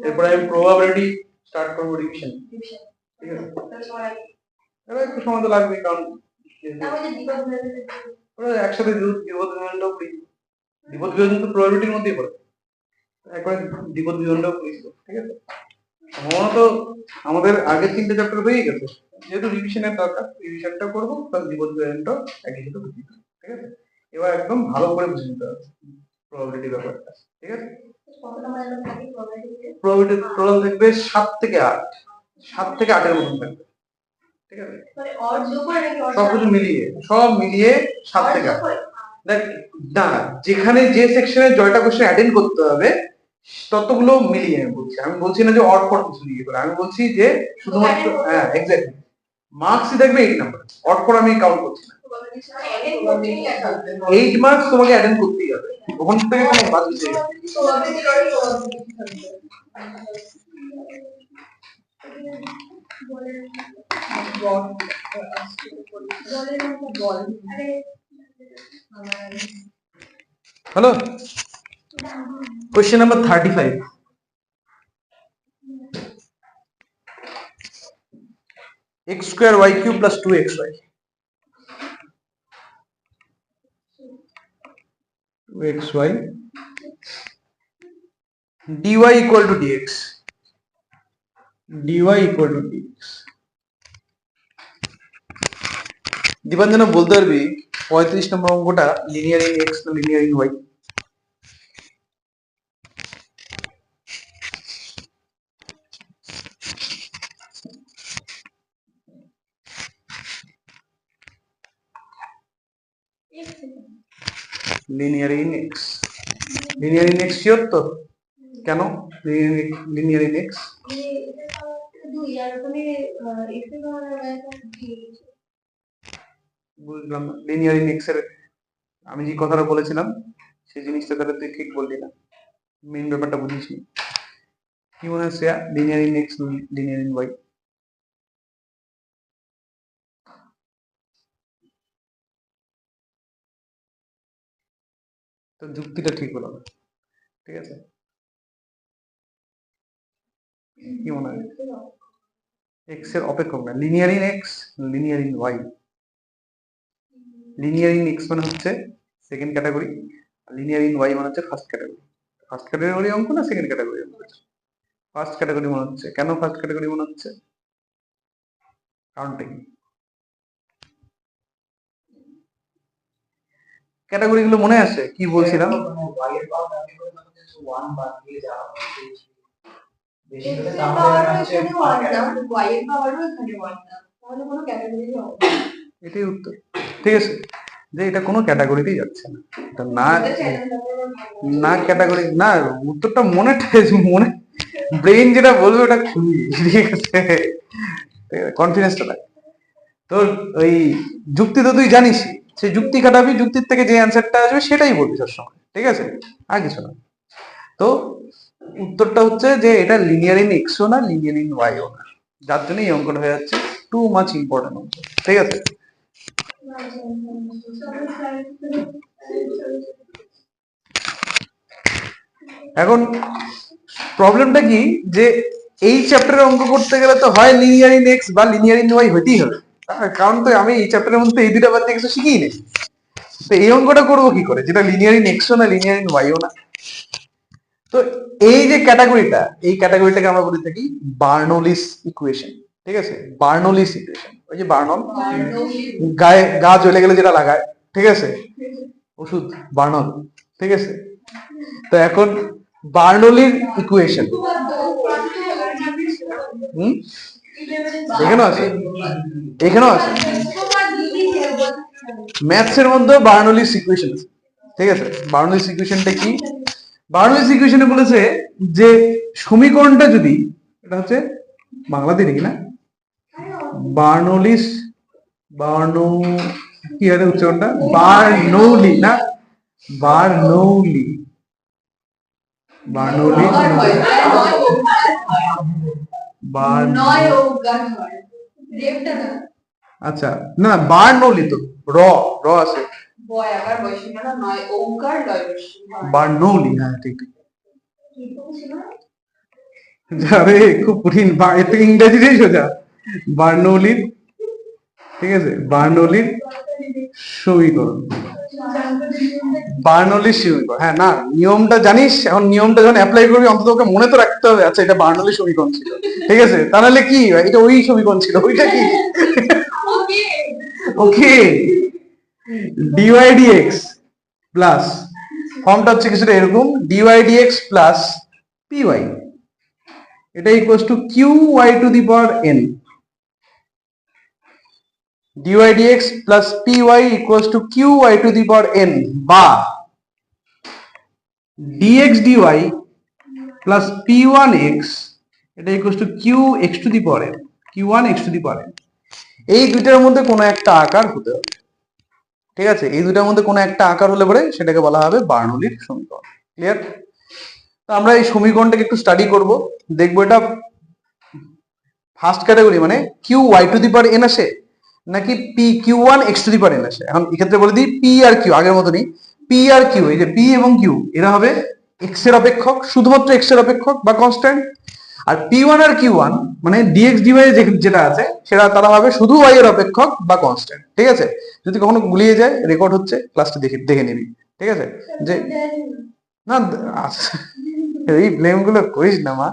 A: এরপরে আমি প্রবাবিলিটি স্টার্ট করবো রিভিশন, ঠিক আছে। এবার একটু সময় তো লাগবে, কারণ একসাথে দ্বিপদ বিভাজনটাও করি। দ্বিপদ বিভাজন তো প্রবাবিলিটির মধ্যেই পড়ে, একবারে দ্বিপদ বিভাজনটাও করেছিল, ঠিক আছে। সম্ভবত আমাদের আগের 3টে চ্যাপ্টার হয়ে গেছে, যেহেতু রিভিশনের দরকার, রিভিশনটা করবো প্লাস দ্বিপদ বিভাজনটাও একই সাথে বুঝে নিতে হবে, ঠিক আছে। এবার একদম ভালো করে বুঝে নিতে হবে প্রবাবিলিটি ব্যাপারটা, ঠিক আছে। প্রবাবিলিটি টোটাল থাকবে 7 থেকে 8, 7 থেকে 8 এর মতন থাকবে, ঠিক আছে। সবকিছু মিলিয়ে, সব মিলিয়ে 7 থেকে 8। দেখ না, যেখানে যে সেকশনে জয়টা কোশ্চেন অ্যাটেন্ড করতে হবে ততগুলো মিলিয়ে আমি বলছি। আমি বলছি না যে অড ফর কিছু নিয়ে করে, আমি বলছি যে শুধুমাত্র, হ্যাঁ এক্স্যাক্টলি, মার্কসই থাকবে 8 নাম্বার, অড ফর আমি কাউন্ট করছি না। 8 মার্কস তোমাকে অ্যাটেন্ড করতেই হবে, ওখান থেকে কোনো বাদ দিতে হবে। Hello, question number 35। x square y cube plus 2xy, 2xy dy equal to dx, dy equal to dx। Dipanjana বলতে পারবি 35 নম্বর অঙ্কটা লিনিয়ার ইন x না linear in y? Linear in x, linear in x sure তো? কেন linear in x? বুঝলাম না linear in x এর আমি যে কথাটা বলেছিলাম সেই জিনিসটা তাহলে তুই ঠিক বললি না, মেইন ব্যাপারটা বুঝিস নি। কি মনে হচ্ছে linear in x linear in y? তো যুক্তিটা ঠিক হলো না, ঠিক আছে। কি মনে হয় x এর অপেক্ষক না, linear in x linear in y? Linear in x মানে হচ্ছে second category, linear in y মানে হচ্ছে ফার্স্ট ক্যাটাগরি। ফার্স্ট ক্যাটাগরি অঙ্ক না সেকেন্ড ক্যাটাগরি অঙ্ক? ফার্স্ট ক্যাটাগরি মনে হচ্ছে। কেন ফার্স্ট ক্যাটাগরি মনে হচ্ছে, কারণটা কি? ক্যাটাগরি গুলো মনে আছে কি বলছিলাম? এটাই উত্তর, ঠিক আছে, যে এটা কোনো ক্যাটাগরিতেই যাচ্ছে না, এটা না না ক্যাটাগরি না। উত্তরটা মনে মনে ব্রেন যেটা বলবে ওটা খুবই, ঠিক আছে, কনফিডেন্সটা লাগে তোর। ওই যুক্তি তো তুই জানিস, সেই যুক্তি খাটাবি, যুক্তির থেকে যে অ্যান্সারটা আসবে সেটাই বলবি সবসময়, ঠিক আছে, আর কিছু না। তো উত্তরটা হচ্ছে যে এটা লিনিয়ার ইন এক্সও না লিনিয়ার ইন ওয়াইও না, যার জন্য এই অঙ্কটা হয়ে যাচ্ছে টু মাচ ইম্পর্টেন্ট অঙ্ক, ঠিক আছে। এখন প্রবলেমটা কি, যে এই চ্যাপ্টারের অঙ্ক করতে গেলে তো হয় লিনিয়ার ইন এক্স বা লিনিয়ার ইন ওয়াই হইতেই হবে, কারণ তো আমি এই চ্যাপ্টারের মধ্যে এই দুটা বাদ দিয়ে কিছু শিখিই নেই। তো এই অঙ্কটা করবো কি করে যেটা লিনিয়ার ইন এক্সও না লিনিয়ার ইন ওয়াইও না? তো এই যে ক্যাটাগরিটা, এই ক্যাটাগরিটাকে আমরা বলে থাকি বার্নৌলিস ইকুয়েশন, ঠিক আছে। বার্নৌলিস ইকুয়েশন, ওই যে বার্নল গায়ে গা জ্বলে গেলে যেটা লাগায়, ঠিক আছে, ওষুধ বার্নল, ঠিক আছে। তো এখন বার্নৌলির ইকুয়েশন, এখানেও আছে, এখানেও আছে। ম্যাথস এর মধ্যে বার্নৌলিস ইকুয়েশন আছে, ঠিক আছে। বার্নৌলিস ইকুয়েশনটা কি? বার্নৌলিস ইকুয়েশনে বলেছে যে সমীকরণটা যদি, এটা হচ্ছে বাংলাতে নাকি না, বার্নৌলিস, কি হয় উচ্চারণটা? বার্নৌলি না, বার্নৌলি, বার্নৌলি, আচ্ছা না বার্নৌলি তো র র আছে, বার্নৌলি, হ্যাঁ ঠিক ঠিক। আরে খুব কঠিন, এর থেকে ইংরেজিটাই সোজা। বার্নৌলির, ঠিক আছে, বার্নৌলির সমীকরণ, বার্নৌলির সমীকরণ। হ্যাঁ না, নিয়মটা জানিস, এখন নিয়মটা যখন অ্যাপ্লাই করবি অন্তত ওকে মনে তো রাখতে হবে, আচ্ছা এটা বার্নৌলির সমীকরণ ছিল, ঠিক আছে। তাহলে কি এটা ওই সমীকরণ ছিল, ওইটা কি? ওকে, ডিওয়াই ডিএক্স প্লাস, ফর্মটা হচ্ছে কিছুটা এরকম, ডিওয়াই ডিএক্স প্লাস পিওয়াই, এটা equals to q y to the power n. D y dx plus PY equals to q y to the power n, বা d x dy plus p one x, এটা equals to q x to the power n, q one x to the power n. এই দুইটার মধ্যে কোনো একটা আকার হতে হবে, ঠিক আছে। এই দুইটার মধ্যে কোনো একটা আকার হলে পরে সেটাকে বলা হবে বার্নৌলির সমীকরণ। ক্লিয়ার? তো আমরা এই সমীকরণটাকে একটু স্টাডি করব, দেখবো এটা ফার্স্ট ক্যাটাগরি মানে q y to the power n আসে নাকি p q one x to the power n আসে। এখন এক্ষেত্রে বলে দিই পি আর কিউ আগের মতনই, পি আর কিউ, এই যে পি এবং কিউ এরা হবে এক্স এর অপেক্ষক, শুধুমাত্র এক্স এর অপেক্ষক বা কনস্ট্যান্ট। আর পি ওয়ান আর কিউ ওয়ান মানে ডিএক্স ডিওয়াই যেটা আছে সেটা তারা হবে শুধু ওয়াই এর অপেক্ষক বা কনস্ট্যান্ট, ঠিক আছে। যদি কখনো গুলিয়ে যায় রেকর্ড হচ্ছে, ক্লাসটা দেখে নিবি, ঠিক আছে। যে না এই ব্লেম গুলো করিস না মা।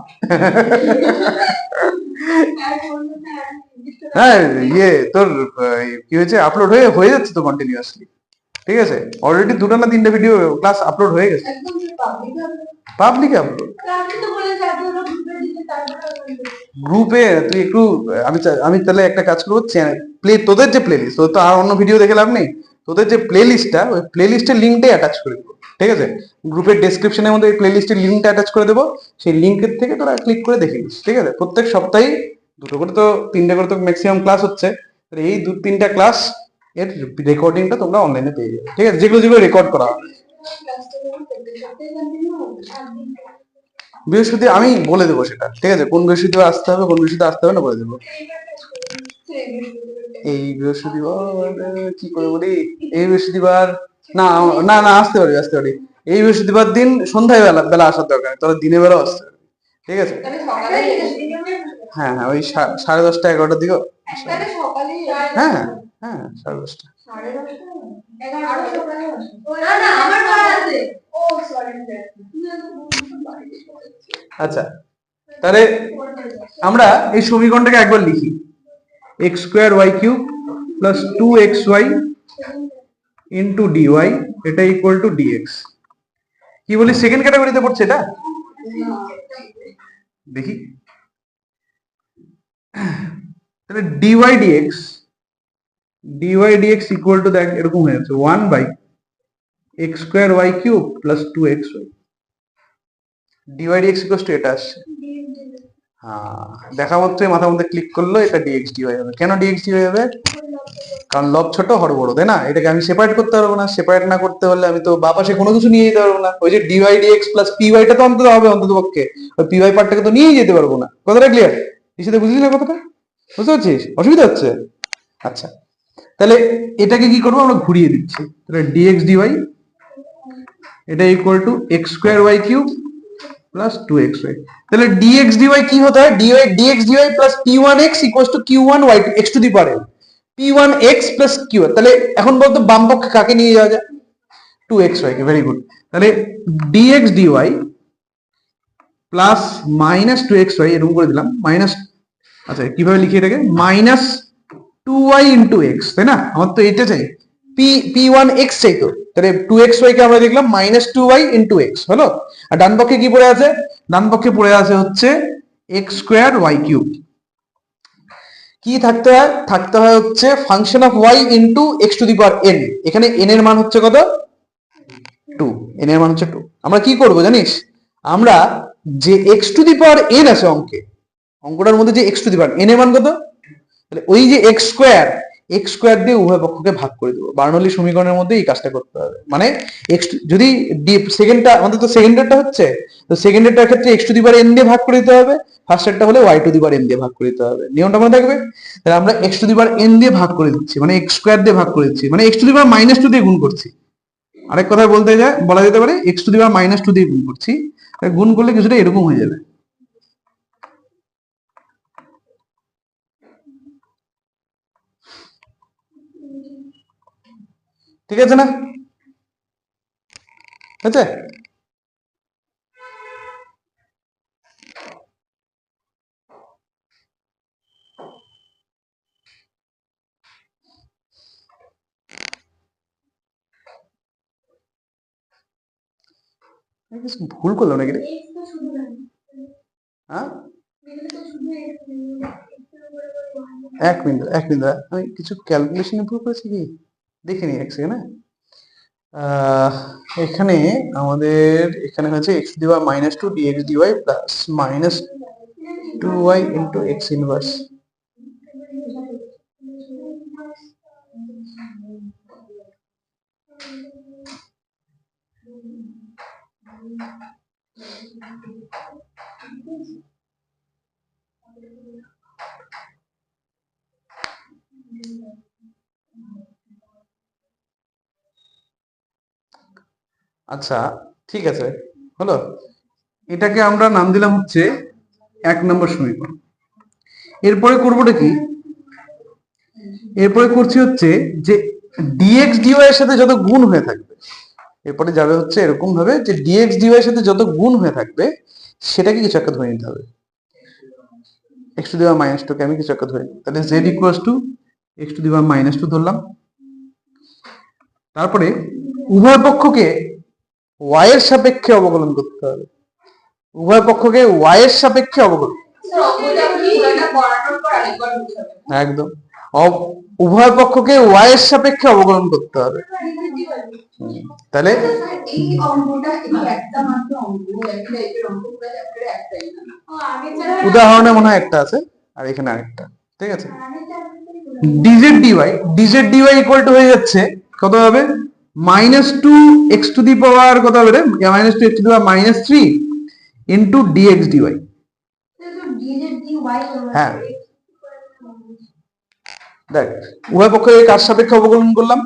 A: হ্যাঁ ইয়ে তোর কি হয়েছে, আপলোড হয়ে যাচ্ছে তো কন্টিনিউয়াসলি, ঠিক আছে। অলরেডি 2টা না 3টা ভিডিও ক্লাস আপলোড হয়ে গেছে, পাবলিক আপলোড। গ্রুপে তুই একটু, আমি তাহলে একটা কাজ করবো, তোদের যে প্লে লিস্ট, তোর তো আর অন্য ভিডিও দেখে লাভ নেই, তোদের যে প্লে লিস্টটা, ওই প্লে লিস্টের লিঙ্কটাই অ্যাটাচ করে দেবো, ঠিক আছে। গ্রুপের ডেসক্রিপশনের মধ্যে প্লে লিস্টের লিঙ্কটা অ্যাটাচ করে দেবো, সেই লিঙ্কের থেকে তোরা ক্লিক করে দেখে নিস, ঠিক আছে। প্রত্যেক সপ্তাহে 2টো করে তো 3টে করে তো ম্যাক্সিমাম ক্লাস হচ্ছে, এই 2-3টা ক্লাস এর রেকর্ডিংটা তোমরা অনলাইনে পেয়ে যাবে, ঠিক আছে, যেগুলো রেকর্ড করা হবে। বৃহস্পতি আমি বলে দেবো সেটা, ঠিক আছে, কোন বৃহস্পতিবার আসতে হবে কোন বৃহস্পতিবার আসতে হবে না বলে দেবো। এই বৃহস্পতিবার কি করে বলি, এই বৃহস্পতিবার না না না আসতে পারি আসতে পারি, এই বৃহস্পতিবার দিন সন্ধ্যায় বেলা আসার দরকার, তোরা দিনের বেলা আসতে পারবি, ঠিক আছে। হ্যাঁ হ্যাঁ ওই 10:30 11টার দিকে, হ্যাঁ হ্যাঁ 10:30। আচ্ছা তাহলে আমরা এই সমীকরণটাকে একবার লিখি, x square y cube plus 2xy into dy, এটা ইকুয়াল টু ডিএক্স। কি বলি, সেকেন্ড ক্যাটাগরিতে পড়ছে এটা, দেখি তাহলে ডিওয়াই ডিএক্স ইকুয়াল টু দেখ এরকম হয়ে যাচ্ছে 1/x square y cube plus 2xy, dy dx equal to এটা আসছে। হ্যাঁ দেখা মাত্র মাথার মধ্যে ক্লিক করলো, এটা ডিএক্স ডিওয়াই হবে। কেন ডিএক্স ডিওয়াই হবে? কারণ লব ছোট হর বড়, তাই না। এটাকে আমি সেপারেট করতে পারবো না, সেপারেট না করতে পারলে আমি তো বা পাশে কোনো কিছু নিয়ে যেতে পারবো না। ওই যে ডিওয়াই ডিএক্স প্লাস পিওয়াইটা তো অন্তত হবে অন্তত পক্ষে, ওই পিওয়াই পার্টটাকে তো নিয়েই যেতে পারবো না। কথাটা ক্লিয়ার? নিশ্চিত বুঝলি না কথাটা? বুঝতে পারছিস? অসুবিধা হচ্ছে? আচ্ছা তাহলে এটাকে কি করবো, আমরা ঘুরিয়ে দিচ্ছি, তাহলে ডিএক্স ডিওয়াই এটা equal to x square y cube plus 2xy। তাহলে ডিএক্স ডিওয়াই কি হতে হয়, dx dy plus p1x equals to q1y x to the power n, p1x plus q। তাহলে এখন বলতো বাম পক্ষে কাকে নিয়ে যাওয়া যায়, 2xy কে। Very good. তাহলে dx dy plus minus 2xy এরকম করে দিলাম, মাইনাস, আচ্ছা কিভাবে লিখি এটাকে, মাইনাস 2y ইন্টু এক্স, তাই না। আমার তো এটা চাই, p1x চাই তো, তাহলে 2xy কে আমরা দেখলাম মাইনাস 2y ইন্টু এক্স হলো। আর ডান পক্ষে কি পড়ে আছে, ডান পক্ষে পড়ে আছে হচ্ছে এক্স স্কোয়ার ওয়াই কিউব কি থাকতে হয়? থাকতে হয় হচ্ছে function of y into x to the power n. এখানে এন এর মান হচ্ছে কত? 2। এন এর মান হচ্ছে 2। আমরা কি করব জানিস? আমরা যে x to the power N আছে অঙ্কটার মধ্যে যে x to the power N এর মান কত? তাহলে ওই যে এক্স স্কোয়ার দিয়ে উভয় পক্ষকে ভাগ করে দেবো। বার্নৌলি সমীকরণের মধ্যে এই কাজটা করতে হবে। মানে এক্স যদি সেকেন্ডটা আমাদের তো সেকেন্ডেরটা হচ্ছে, তো সেকেন্ডেরটার ক্ষেত্রে x to the power n দিয়ে ভাগ করে দিতে হবে, ফার্স্টেরটা হলে y to the power n দিয়ে ভাগ করে দিতে হবে। নিয়মটা মনে থাকবে? তাহলে আমরা x to the power n দিয়ে ভাগ করে দিচ্ছি, মানে এক্স স্কোয়ার দিয়ে ভাগ করে দিচ্ছি, মানে x to the power minus 2 দিয়ে গুণ করছি। আরেক কথা বলা যেতে পারে x to the power minus 2 দিয়ে গুণ করছি। গুণ করলে কিছুটা এরকম হয়ে যাবে। ঠিক আছে না? আছে? ভুল করলাম নাকি রে? হ্যাঁ, এক মিনিট আমি কিছু ক্যালকুলেশন ইমপ্রুভ করেছি কি দেখিনি, এক সেকেন্ড। এখানে আমাদের এখানে হয়েছে x to the power minus 2 dx dy plus minus 2y into x inverse. আচ্ছা, ঠিক আছে, হলো। এটাকে আমরা নাম দিলাম হচ্ছে 1 নম্বর সমীকরণ। এরপরে করবোটা কি? এরপরে করছি হচ্ছে যে ডিএক্স ডিওয়াই এর সাথে যত গুণ হয়ে থাকবে, এরপরে যাবে হচ্ছে এরকম ভাবে যে ডিএক্স ডিওয়াই এর সাথে যত গুণ হয়ে থাকবে সেটাকে কিছু একটা ধরে নিতে হবে। X to the power minus 2 কে আমি কিছু একটা ধরে নিই, তাহলে Z equals to x to the power minus 2 ধরলাম। তারপরে উভয় পক্ষকে ওয়াই এর সাপেক্ষে অবকলন করতে হবে। উভয় পক্ষকে ওয়াই এর সাপেক্ষে অবকলন, একদম উভয় পক্ষকে ওয়াই এর সাপেক্ষে অবকলন করতে হবে। তাহলে উদাহরণে মনে হয় একটা আছে আর এখানে আরেকটা, ঠিক আছে। ডিজেড ডিওয়াই ইকুয়াল টু হয়ে যাচ্ছে কত হবে? Minus 2 x to the power কত হবে রে? Minus 2 x to the power minus 3 into dx dy. হ্যাঁ, দেখ উভয় পক্ষে কার সাপেক্ষে অবকলন করলাম?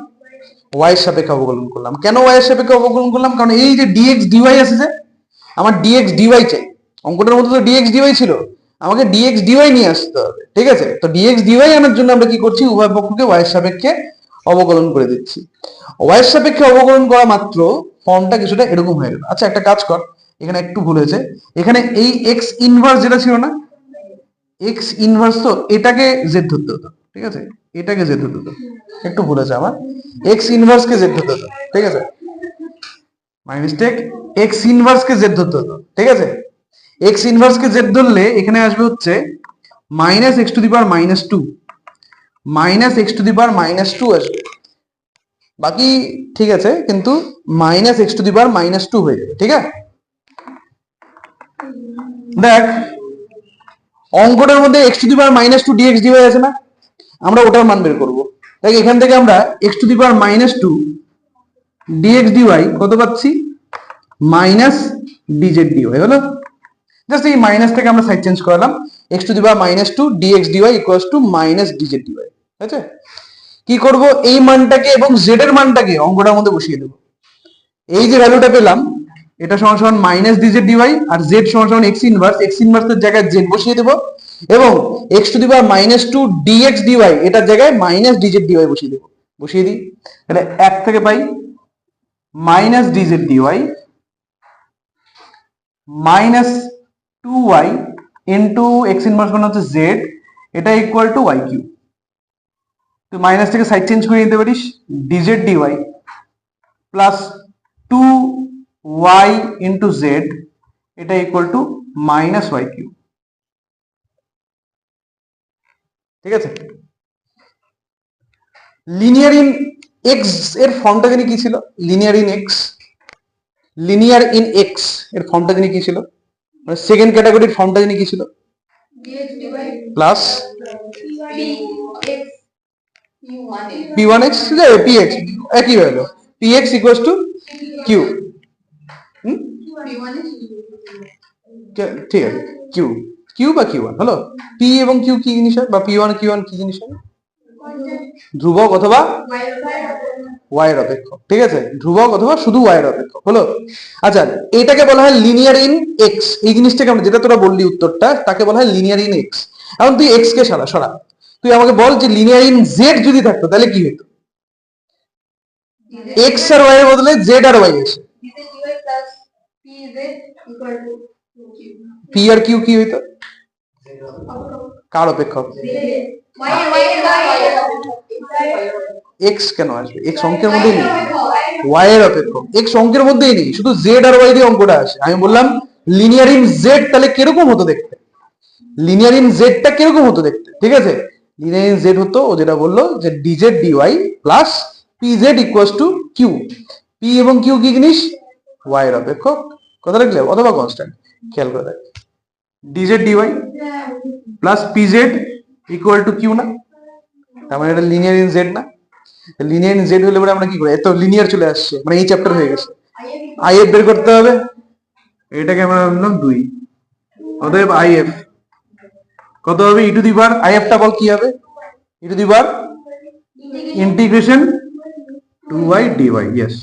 A: ওয়াই এর সাপেক্ষে অবকলন করলাম। কেন ওয়াই এর সাপেক্ষে অবকলন করলাম? কারণ এই যে ডিএক্স ডিওয়াই আছে, যে আমার ডিএক্স ডিওয়াই চাই। অঙ্কটার মধ্যে তো ডিএক্স ডিওয়াই ছিল, আমাকে ডিএক্স ডিওয়াই নিয়ে আসতে হবে, ঠিক আছে। তো ডিএক্স ডিওয়াই আনার জন্য আমরা কি করছি? উভয় পক্ষকে ওয়াই এর সাপেক্ষে অবকলন করে দিচ্ছি। ওয়াই এর সাপেক্ষে অবকলন করা মাত্র ফর্মটা কিছুটা এরকম হয়ে গেল। আচ্ছা, একটা কাজ কর, এখানে একটু ভুল হয়েছে। এখানে এই এক্স ইনভার্স যেটা ছিল না, এক্স ইনভার্স, তো এটাকে জেড ধরতে হতো, ঠিক আছে। এটাকে জেড ধরতে হতো, একটু ভুল আছে আমার। এক্স ইনভার্স কে জেড ধরতে হতো, ঠিক আছে। My mistake. X inverse K Z ধরতে হতো, ঠিক আছে। এক্স ইনভার্স কে জেড ধরলে এখানে আসবে হচ্ছে minus x to the power minus 2, minus x to the power minus 2 আসবে। বাকি ঠিক আছে, কিন্তু minus x to the power minus 2 হয়ে যাবে, ঠিক আছে। দেখ অঙ্কটার মধ্যে x to the power minus 2 dx dy আছে না, আমরা ওটার মান বের করবো। দেখ এখান থেকে আমরা x to the power minus 2 dx dy কত পাচ্ছি? মাইনাস ডিজেড ডিওয়াই হলো। জাস্ট এই মাইনাস থেকে আমরা সাইড চেঞ্জ করালাম, x to the power minus 2 dx dy equals to minus dz dy. ঠিক আছে, কি করব? এই মানটাকে এবং জেড এর মানটাকে অঙ্কটার মধ্যে বসিয়ে দেবো। এই যে ভ্যালুটা পেলাম, এটা সমান সমান মাইনাস ডিজেড ডিওয়াই, আর জেড সমান সমান এক্স ইনভার্সের জায়গায় জেড বসিয়ে দেবো, এবং x to the power minus 2 dx dy এটার জায়গায় মাইনাস ডিজেড ডিওয়াই বসিয়ে দেবো। বসিয়ে দিই, তাহলে 1 থেকে পাই minus dz dy minus 2y into x inverse মানে হচ্ছে জেড, এটা ইকুয়াল টু ওয়াই কিউ। তুই মাইনাস থেকে সাইড চেঞ্জ করে নিতে পারিস, DZ dy plus 2y into Z, এটা equal to minus Y Q. ঠিক আছে। লিনিয়ার ইন এক্স এর ফর্মটা জানি কি ছিল? Linear in x, linear in x এর ফর্মটা জানি কি ছিল? মানে সেকেন্ড ক্যাটাগরির ফর্মটা জানি কি ছিল? প্লাস p1x px একই হলো, px ইকুয়ালস টু q। ঠিক আছে, কিউ কিউ বা কিউ ওয়ান হলো। পি এবং কিউ কি জিনিস হয়, বা পি ওয়ান কিউ ওয়ান কি জিনিস হয়? ধ্রুবক অথবা ওয়াই এর অপেক্ষক। ঠিক আছে, ধ্রুবক অথবা শুধু ওয়াই এর অপেক্ষক হলো। আচ্ছা, এটাকে বলা হয় লিনিয়ার ইন এক্স। এই জিনিসটাকে আমরা, যেটা তোরা বললি উত্তরটা, তাকে বলা হয় লিনিয়ার ইন এক্স। এখন তুই এক্স কে সরা, তুই আমাকে বল যে লিনিয়ার ইন জেড যদি থাকতো তাহলে কি হতো? এক্স আর ওয়াই এর বদলে জেড আর ওয়াই এসে পি আর কিউ কি হইতো? কার অপেক্ষক? এক্স কেন আসবে? এক্স অঙ্কের মধ্যেই নেই, ওয়াই এর অপেক্ষক। এক্স অঙ্কের মধ্যেই নেই, শুধু জেড আর ওয়াই দিয়ে অঙ্কটা আসে। আমি বললাম লিনিয়ার ইন জেড তাহলে কিরকম হতো দেখতে, লিনিয়ার ইন জেডটা কিরকম হতো দেখতে। ঠিক আছে, লিনিয়ার ইন জেড হতো ও যেটা বললো যে dz dy plus pz equals to q. P এবং কিউ কি জিনিস? ওয়াই এর অপেক্ষক, কথা রাখলে, অথবা কনস্ট্যান্ট। খেয়াল করে দেখ, dz dy plus pz equal to q না, তার মানে এটা লিনিয়ার ইন জেড না? লিনিয়ার ইন জেড হলে আমরা কি করি, এত লিনিয়ার চলে আসছে, মানে এই চ্যাপ্টার হয়ে গেছে। আইএফ বের করতে হবে, এটাকে আমরা বললাম 2। অতএব আইএফ কত হবে? ই টু দি পাওয়ার, আইএফটা বল কি হবে? E to the power integration 2y dy। Yes,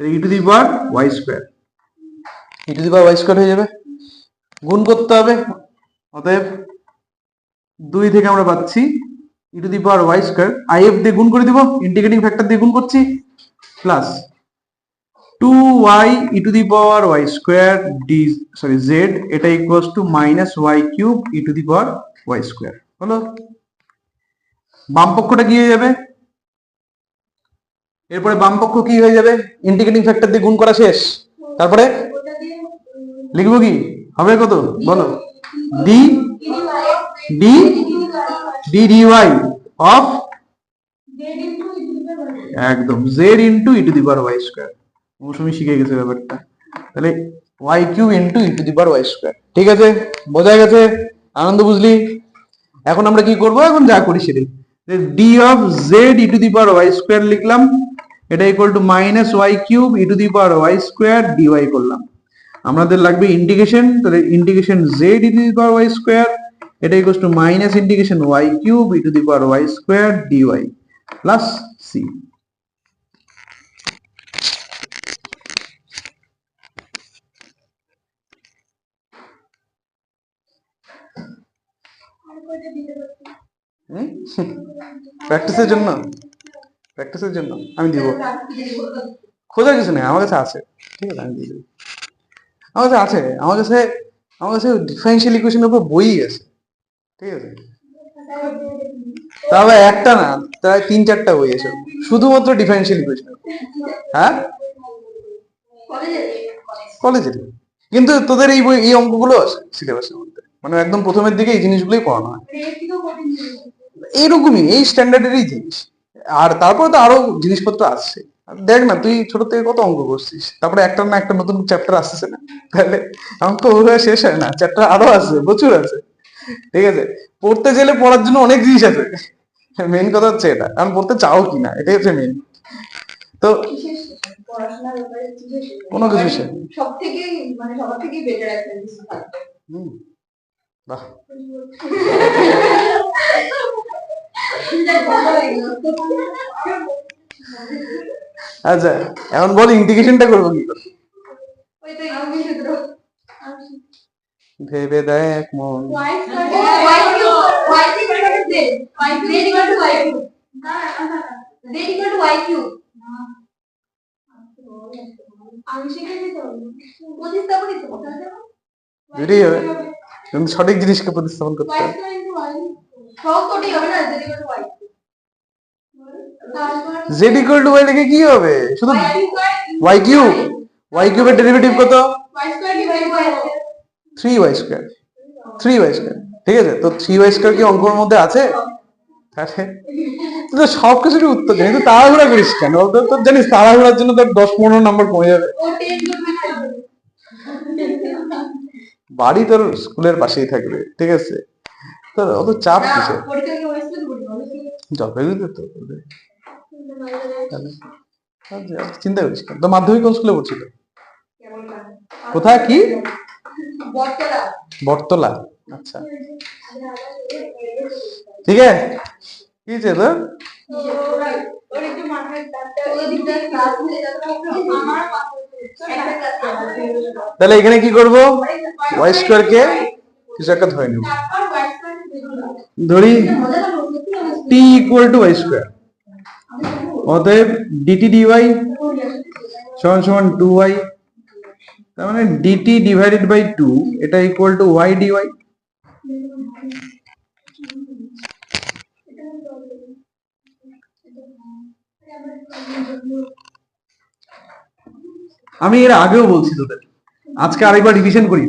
A: e to the power y square, e to the power y square হয়ে যাবে। গুণ করতে হবে, অতএব 2 থেকে আমরা পাচ্ছি e to the power y square, IF দিয়ে গুণ করে দিব, ইন্টিগ্রেটিং ফ্যাক্টর দিয়ে গুণ করছি, plus 2y e to the power y square d z, এটা equals to minus y cube e to the power y square হলো। বাম পক্ষটা কি হয়ে যাবে? এরপরে বাম পক্ষ কি হয়ে যাবে? ইন্টিগ্রেটিং ফ্যাক্টর দিয়ে গুণ করা শেষ, তারপরে লিখবো কি হবে? কত বলো? D d d d y of একদম z into e to the power y square. Mousumi শিখে গেছে ব্যাপারটা, তাহলে y q into e to the power y square. ঠিক আছে, বোঝা গেছে? আনন্দ বুঝলি? এখন আমরা কি করব? এখন যা করি সেটাই, d of z e to the power y square লিখলাম, এটা equal to minus y cube e to the power y square d y করলাম। আমাদের লাগবে ইন্টিগ্রেশন, তাহলে integration z e to the power y square, এটা equal to minus integration y cube e to the power y square d y plus c. প্র্যাকটিসের জন্য, প্র্যাকটিসের জন্য আমি দিব, খোঁজার কিছু নেই, আমার কাছে আছে। ঠিক আছে, আমি দিয়ে দেবো, আমার কাছে আছে, আমার কাছে ডিফারেন্সিয়াল ইকুয়েশনের উপর বই আছে। ঠিক আছে, তবে একটা না, প্রায় 3-4টা বই আছে শুধুমাত্র ডিফারেন্সিয়াল ইকুয়েশন। হ্যাঁ, কলেজের, কিন্তু তোদের এই বই, এই অঙ্কগুলো আছে সিলেবাসের মধ্যে, মানে একদম প্রথমের দিকে এই জিনিসগুলোই পড়ানো হয়। এইরকমই, এই স্ট্যান্ডার্ডেরই জিনিস। আর তারপরে তো আরো জিনিসপত্র আসছে। দেখ না, তুই ছোট থেকে কত অঙ্ক করছিস, তারপরে একটা না একটা নতুন চ্যাপ্টার আসতেছে না, তাহলে অঙ্ক ওভাবে শেষ হয় না, চ্যাপ্টার আরো আছে, প্রচুর আছে। ঠিক আছে, পড়তে গেলে পড়ার জন্য অনেক জিনিস আছে, মেন কথা হচ্ছে এটা, কারণ পড়তে চাও কিনা, এটাই হচ্ছে মেন। তো কোনো কিছু সব থেকে, মানে সবার থেকে বেটার একটা জিনিস থাকবে। বাহ, আচ্ছা এখন বল ইন্টিগ্রেশনটা করবো কি করে? ভেবে দেখ মন। দুটোই হবে, কিন্তু সঠিক জিনিসকে প্রতিস্থাপন করতে হবে। z ইকুয়াল টু y লিখে কি হবে? শুধু y কিউব, y কিউবের ডেরিভেটিভ কত? 3y square, 3y square. ঠিক আছে, তো 3y স্কয়ার কি অঙ্কের মধ্যে আছে? তাহলে তুই তো সবকিছুরই উত্তর জানিস, তুই তাড়াহুড়া করিস কেন? তোর জানিস তাড়াহুড়ার জন্য তোর 10-15 নম্বর কমে যাবে। বাড়ি তোর স্কুলের পাশেই থাকবে, ঠিক আছে? তোর অত চাপ কিসে? জলপাইগুড়িতে তো চিন্তা করিস কেন? তো মাধ্যমিক কোন স্কুলে পড়ছিল? কোথায় কি? বটতলা। আচ্ছা, ঠিক আছে। কি হয়েছে তোর? তাহলে এখানে কি করব? ওয়াই স্কোয়ার কে কিছু একটা ধরে নেব, ধরি T equal to Y square. অতএব ডিটি ডিওয়াই সমান সমান 2y, তার মানে ডিটি ডিভাইডেড বাই 2 এটা ইকুয়াল টু ওয়াই ডিওয়াই। আমি এর আগেও বলছি তোদের, আজকে আরেকবার রিভিশন করি।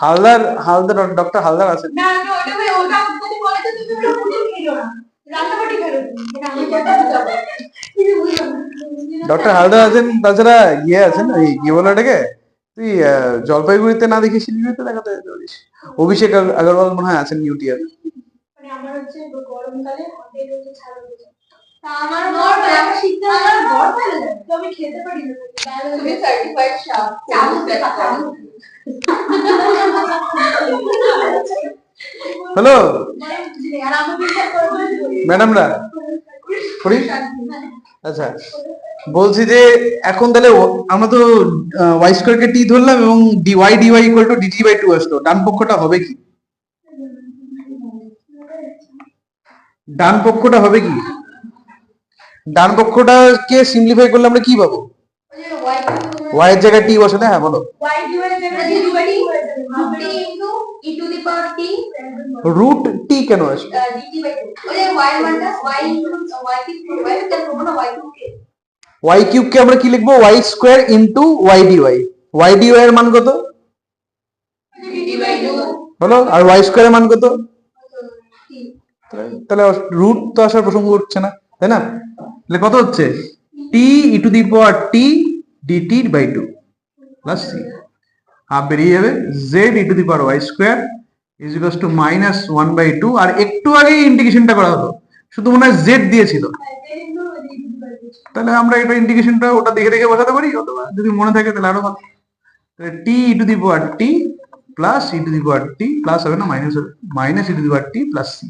A: হালদার ডক্টর হালদার আছেন। ডক্টর হালদার আছেন, তাছাড়া ইয়ে আছেন, ওই কি বলে ওটাকে, তুই জলপাইগুড়িতে না দেখে শিলিগুড়িতে দেখাতে যেতে পারিস। অভিষেক আগরওয়াল মনে হয় আছেন নিউটিয়ার। হ্যালো ম্যাডামরা, আচ্ছা বলছি যে এখন তাহলে আমরা তো ওয়াই স্কয়ার কে টি ধরলাম এবং dy dy equal to dt by 2 আসলো। ডান পক্ষটা হবে কি? ডান পক্ষটা হবে কি? ডান পক্ষটাকে সিম্পলিফাই করলে আমরা কি পাবো? ওয়াই এর জায়গায় টি বসালে, হ্যাঁ বলো। রুট টি কেন আসবে? ওয়াই কিউব কে আমরা কি লিখবো? Y square into y dy. Y dy এর মান কত হলো? আর ওয়াই স্কোয়ার এর মান কত? তাহলে রুট তো আসার প্রসঙ্গ উঠছে না, তাই না? তাহলে কত হচ্ছে? T e to the power t d t by 2 plus c. Half বেরিয়ে যাবে। Z e to the power y square is equals to minus 1/2। আর একটু আগে ইন্টিগ্রেশনটা করা হলো, শুধু মনে হয় জেড দিয়েছিল, তাহলে আমরা এটা ইন্টিগ্রেশনটা ওটা দেখে দেখে বসাতে পারি, অথবা যদি মনে থাকে তাহলে আরো ভালো। তাহলে t e to the power t plus e to the power t plus হবে না মাইনাস হবে, minus e to the power t plus c.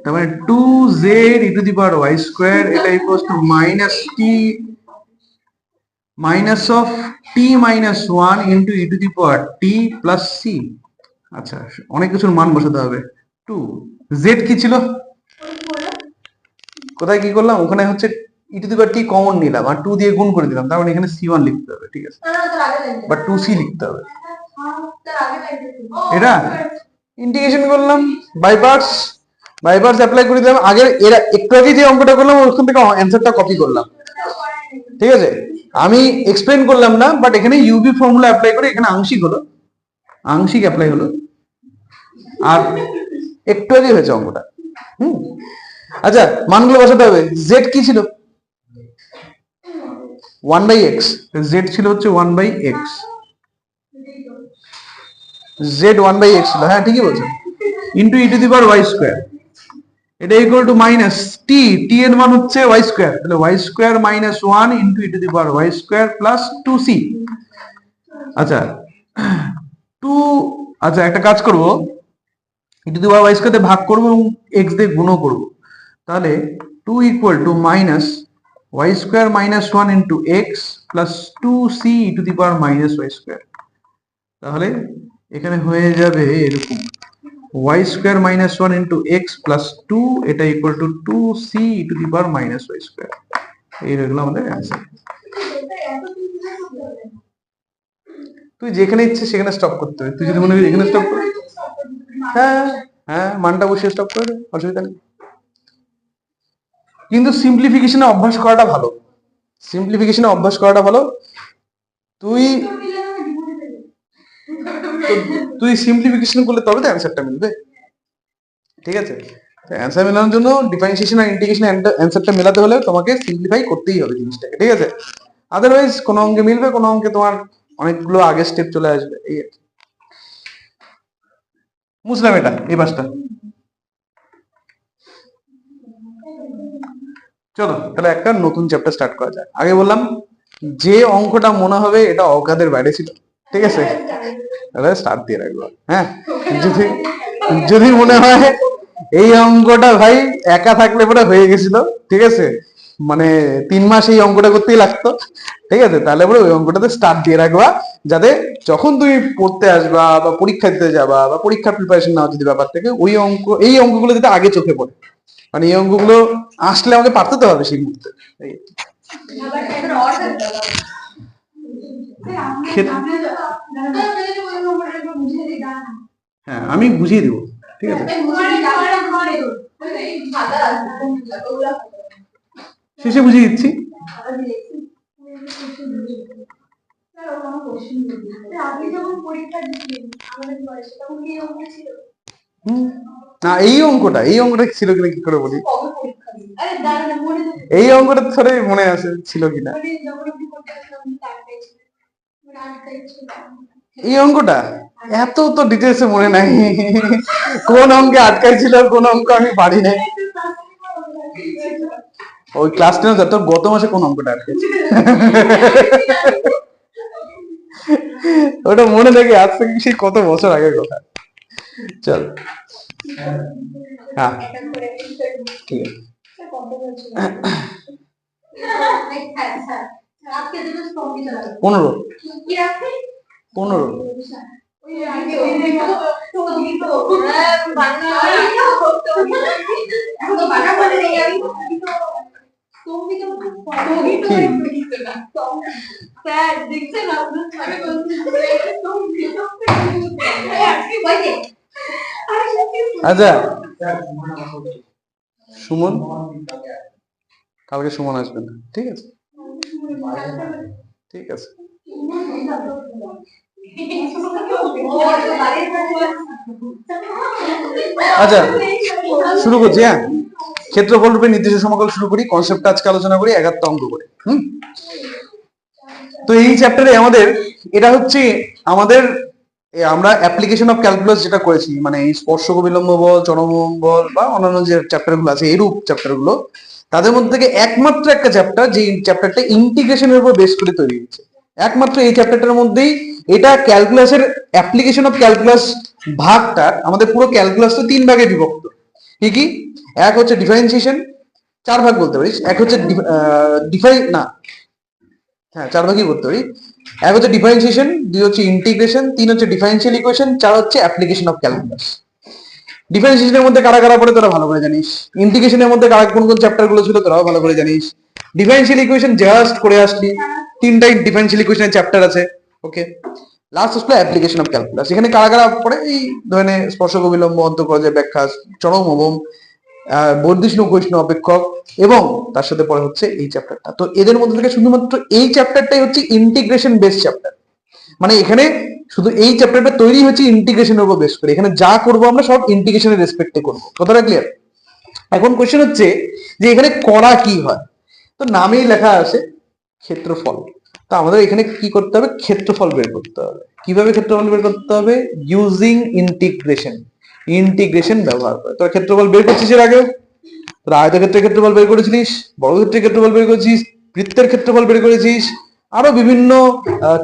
A: তার মানে 2z e to the power y square এটা equals to minus t minus of t minus 1 into e to the power t plus c. আচ্ছা, অনেক কিছুর মান বসাতে হবে। 2 Z কি ছিল? কোথায় কি করলাম? ওখানে হচ্ছে ই to the power T common নিলাম আর 2 দিয়ে গুণ করে দিলাম, তার মানে এখানে c1 লিখতে হবে, ঠিক আছে? বাট 2c লিখতে হবে। এটা ইন্টিগ্রেশন করলাম by parts, by parts apply করে দিলাম। আগের এরা একটু আগে যে অঙ্কটা করলাম ওখান থেকে অ্যানসারটা কপি করলাম, ঠিক আছে? আমি এক্সপ্লেন করলাম না, বাট এখানে ইউবি ফর্মুলা অ্যাপ্লাই করে এখানে আংশিক হলো, আংশিক অ্যাপ্লাই হলো, আর একটু আগে হয়েছে অঙ্কটা। আচ্ছা, মানগুলো বসাতে হবে। জেড কি ছিল? 1/x। জেড ছিল হচ্ছে 1/x। জেড 1/x ছিল, হ্যাঁ ঠিকই বলছেন। Into e to the power y square এটা equal to minus t, t এর মান হচ্ছে ওয়াই স্কোয়ার, তাহলে y square minus 1 into e to the power y square plus 2c। আচ্ছা 2, আচ্ছা একটা কাজ করব, e to the power y square ভাগ করব এবং x দিয়ে গুণও করব, তাহলে 2 equal to minus y square minus 1 into x plus 2c e to the power minus y square. তাহলে এখানে হয়ে যাবে এরকম y square minus 1 into x plus 2 এটা equal to 2c e to the power minus y square. এই হয়ে গেল আমাদের অ্যান্সার। তুই যেখানে ইচ্ছে সেখানে স্টপ করতে হবে, তুই যদি মনে করিস এখানে স্টপ কর, হ্যাঁ হ্যাঁ মানটা বসিয়ে স্টপ করে দে, অসুবিধা নেই। কিন্তু সিম্পলিফিকেশনে অভ্যাস করাটা ভালো, সিম্পলিফিকেশনে অভ্যাস করাটা ভালো। তুই তুই সিম্পলিফিকেশন করলে তবে তো অ্যান্সারটা মিলবে, ঠিক আছে? অ্যান্সার মেলানোর জন্য ডিফারেন্সিয়েশন আর ইন্টিগ্রেশন অ্যান্সারটা মেলাতে হলে তোমাকে সিম্পলিফাই করতেই হবে জিনিসটাকে, ঠিক আছে? আদারওয়াইজ কোনো অঙ্কে মিলবে, কোনো অঙ্কে তোমার অনেকগুলো আগের স্টেপ চলে আসবে, এই আর কি। বুঝলাম এটা, এই পাশটা। চলো তাহলে একটা নতুন চ্যাপ্টার স্টার্ট করা যায়। আগে বললাম যে অঙ্কটা মনে হবে এটা অজ্ঞাতের বাইরে ছিল, ঠিক আছে, তাহলে স্টার্ট দিয়ে রাখবো। হ্যাঁ, যদি যদি মনে হয় এই অঙ্কটা ভাই একা থাকলে পরে হয়ে গেছিল, ঠিক আছে, মানে 3 মাস এই অঙ্কটা করতেই লাগতো, ঠিক আছে, তাহলে পরে ওই অঙ্কটাতে স্টার্ট দিয়ে রাখবা, যাতে যখন তুমি পড়তে আসবা বা পরীক্ষা দিতে যাবা বা পরীক্ষার প্রিপারেশন নাও যদি ব্যাপার থেকে, ওই অঙ্ক এই অঙ্কগুলো যাতে আগে চোখে পড়ে, মানে এই অঙ্কগুলো আসলে আমাকে পারতে তো হবে সেই মুহূর্তে। হ্যাঁ, আমি বুঝিয়ে দেবো, ঠিক আছে, শেষে বুঝিয়ে দিচ্ছি। না, এই অঙ্কটা ছিল কিনা কি করে বলি, এই অঙ্কটা ধরে মনে আছে ছিল কিনা, এই অঙ্কটা এত তো ডিটেলস মনে নাই কোন অঙ্কে আটকাই ছিল, কোন অঙ্ক আমি পারি নাই। ওই ক্লাস 10 তোর গত মাসে কোন অঙ্কটা আটকেছে ওটা মনে থাকে, আজ থেকে সেই কত বছর আগের কথা। চল, হ্যাঁ ঠিক আছে। 15 আচ্ছা, সুমন কালকে সুমন আসবে না, ঠিক আছে, ঠিক আছে। আচ্ছা শুরু করছি। হ্যাঁ, ক্ষেত্রফল রূপে নির্দিষ্ট সমকল শুরু করি, কনসেপ্টটা আজকে আলোচনা করি 11টা অঙ্ক করে। তো এই চ্যাপ্টারে আমাদের এটা হচ্ছে আমাদের আমরা অ্যাপ্লিকেশন অফ ক্যালকুলাস যেটা করেছি, মানে এই স্পর্শক বিলম্ব বল, চরম বল বা অন্যান্য যে চ্যাপ্টার গুলো আছে এরূপ চ্যাপ্টার গুলো, তাদের মধ্যে থেকে একমাত্র একটা চ্যাপ্টার যে চ্যাপ্টারটা ইন্টিগ্রেশনের উপর বেস করে তৈরি হয়েছে, একমাত্র এই চ্যাপ্টারটার মধ্যেই। এটা ক্যালকুলাসের অ্যাপ্লিকেশন অফ ক্যালকুলাস ভাগটা আমাদের পুরো ক্যালকুলাস তো 3 ভাগে বিভক্ত। কি কি? এক হচ্ছে ডিফারেন্সিয়েশন, 4 ভাগ বলতে পারিস। এক হচ্ছে হ্যাঁ 4 ভাগই করতে পারি। এক হচ্ছে ডিফারেন্সিয়েশন, 2 হচ্ছে ইন্টিগ্রেশন, 3 হচ্ছে ডিফারেন্সিয়াল ইকুয়েশন, 4 হচ্ছে অ্যাপ্লিকেশন অফ ক্যালকুলাস। ডিফারেন্সিয়েশনের মধ্যে কারা কারা পড়ে তোরা ভালো করে জানিস, ইন্টিগ্রেশনের মধ্যে কারা কোন কোন চ্যাপ্টার গুলো ছিল তোরাও ভালো করে জানিস। ডিফারেন্সিয়াল ইকুয়েশন জাস্ট করে আসলি, 3টাই ডিফারেন্সিয়াল ইকুয়েশনের চ্যাপ্টার আছে, ওকে। লাস্ট হচ্ছে অ্যাপ্লিকেশন অফ ক্যালকুলাস, এখানে কারা কারা পড়ে, এই ধরনের স্পর্শক বিলম্ব, অন্তঃকলজের ব্যাখ্যা, চরম অবম, বর্ধিষ্ণু ক্ষয়িষ্ণু অপেক্ষক, এবং তার সাথে পরে হচ্ছে এই চ্যাপ্টারটা। তো এদের মধ্যে থেকে শুধুমাত্র এই চ্যাপ্টারটাই হচ্ছে ইন্টিগ্রেশন বেস চ্যাপ্টার, মানে এখানে শুধু এই চ্যাপ্টারটা তৈরি হচ্ছে ইন্টিগ্রেশনের উপর বেস করে। এখানে যা করবো আমরা সব ইন্টিগ্রেশনের রেসপেক্টে করবো, কথাটা ক্লিয়ার? এখন কোশ্চেন হচ্ছে যে এখানে করা কি হয়, তো নামেই লেখা আছে ক্ষেত্রফল। তো আমাদের এখানে কি করতে হবে, ক্ষেত্রফল বের করতে হবে। কিভাবে ক্ষেত্রফল বের করতে হবে? ইউজিং ইন্টিগ্রেশন ব্যবহার করে। তোরা ক্ষেত্রফল বের করছিস এর আগেও, তোরা আয়তক্ষেত্রের ক্ষেত্রফল বের করেছিস, বর্গক্ষেত্রের ক্ষেত্রফল বের করেছিস, বৃত্তের ক্ষেত্রফল বের করেছিস, আরো বিভিন্ন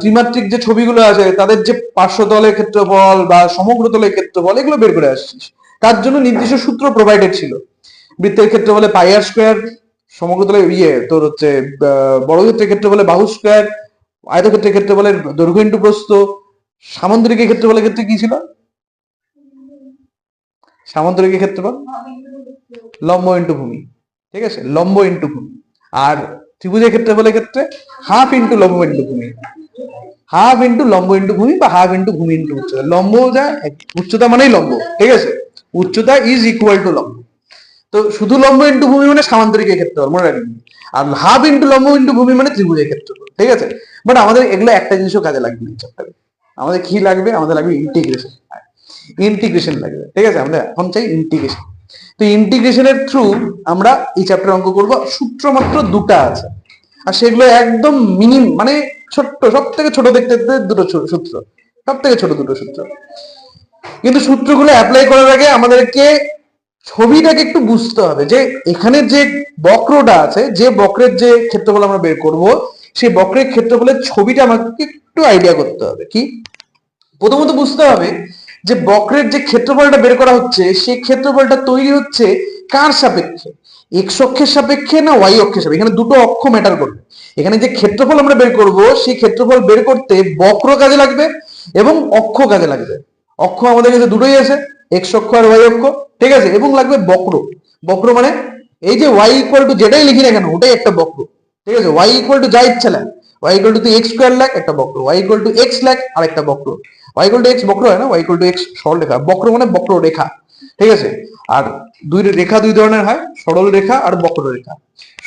A: ত্রিমাত্রিক যে ছবিগুলো আছে তাদের যে পার্শ্বতলের ক্ষেত্রফল বা সমগ্র তলের ক্ষেত্রফল এগুলো বের করে আসছিস। তার জন্য নির্দিষ্ট সূত্র প্রোভাইডেড ছিল। বৃত্তের ক্ষেত্রফলে পাই আর স্কোয়ার, সমগ্রতলে তোর হচ্ছে বর্গক্ষেত্রের ক্ষেত্রফলে বাহু স্কোয়ার, আয়তক্ষেত্রের ক্ষেত্রফলে দৈর্ঘ্য ইন্টু প্রস্থ, সামান্তরিকের ক্ষেত্রফলের ক্ষেত্রে কি ছিল? সামান্তরিকের ক্ষেত্রফল লম্ব ইন্টু ভূমি, ঠিক আছে, লম্ব ইন্টু ভূমি। আর ত্রিভুজের ক্ষেত্রফলের ক্ষেত্রে হাফ ইন্টু লম্ব ইন্টু ভূমি, হাফ ইন্টু লম্ব ইন্টু ভূমি বা হাফ ইন্টু ভূমি ইন্টু উচ্চতা। লম্ব যা উচ্চতা মানেই লম্ব, ঠিক আছে, উচ্চতা ইজ ইকুয়াল টু লম্ব। তো শুধু লম্ব ইন্টু ভূমি মানে সামান্তরিকের ক্ষেত্রফল, মনে রাখবি। আর হাফ ইন্টু লম্ব ইন্টু ভূমি মানে ত্রিভুজের ক্ষেত্রফল। ঠিক আছে। বাট আমাদের এগুলো একটা জিনিসও কাজে লাগবে না এই চ্যাপ্টারে। আমাদের কি লাগবে? আমাদের লাগবে ইন্টিগ্রেশন। ইন্টিগ্রেশন লাগবে, ঠিক আছে। আমরা এখন চাই ইন্টিগ্রেশন। তো ইন্টিগ্রেশনের থ্রু আমরা এই চ্যাপ্টার অঙ্ক করবো। সূত্র মাত্র দুটা আছে, আর সেগুলো একদম মানে ছোট্ট, সব থেকে ছোট দেখতে দুটো সূত্র, সব থেকে ছোট দুটো সূত্র। কিন্তু সূত্রগুলো অ্যাপ্লাই করার আগে আমাদেরকে ছবিটাকে একটু বুঝতে হবে, যে এখানে যে বক্রটা আছে, যে বক্রের যে ক্ষেত্রফল আমরা বের করব, সেই বক্রের ক্ষেত্রফলের ছবিটা আমাকে একটু আইডিয়া করতে হবে। কি প্রথমত বুঝতে হবে যে বক্রের যে ক্ষেত্রফলটা বের করা হচ্ছে, সেই ক্ষেত্রফলটা তৈরি হচ্ছে কার সাপেক্ষে? এক্স অক্ষের সাপেক্ষে না ওয়াই অক্ষের সাপেক্ষে? এখানে দুটো অক্ষ ম্যাটার করবে। এখানে যে ক্ষেত্রফল আমরা বের করব, সেই ক্ষেত্রফল বের করতে বক্র কাজে লাগবে এবং অক্ষ কাজে লাগবে। অক্ষ আমাদের কাছে দুটোই আছে, এক্স অক্ষ আর ওয়াই অক্ষ, ঠিক আছে। এবং লাগবে বক্র। বক্র মানে এই যে ওয়াই ইকুয়াল টু যেটাই লিখি না কেন, ওটাই একটা বক্র, ঠিক আছে। ওয়াই ইকুয়াল টু যা ইচ্ছা লেখ, y equal to x square লেখ, একটা বক্র। ওয়াই ইকুয়াল টু এক্স লেখ, আর একটা বক্র। ওয়াই ইকুয়াল টু এক্স বক্র হয় না, ওয়াই ইকুয়াল টু এক্স সরল রেখা। বক্র মানে বক্র রেখা, ঠিক আছে। আর দুই ধরনের হয়, সরল রেখা আর বক্র রেখা।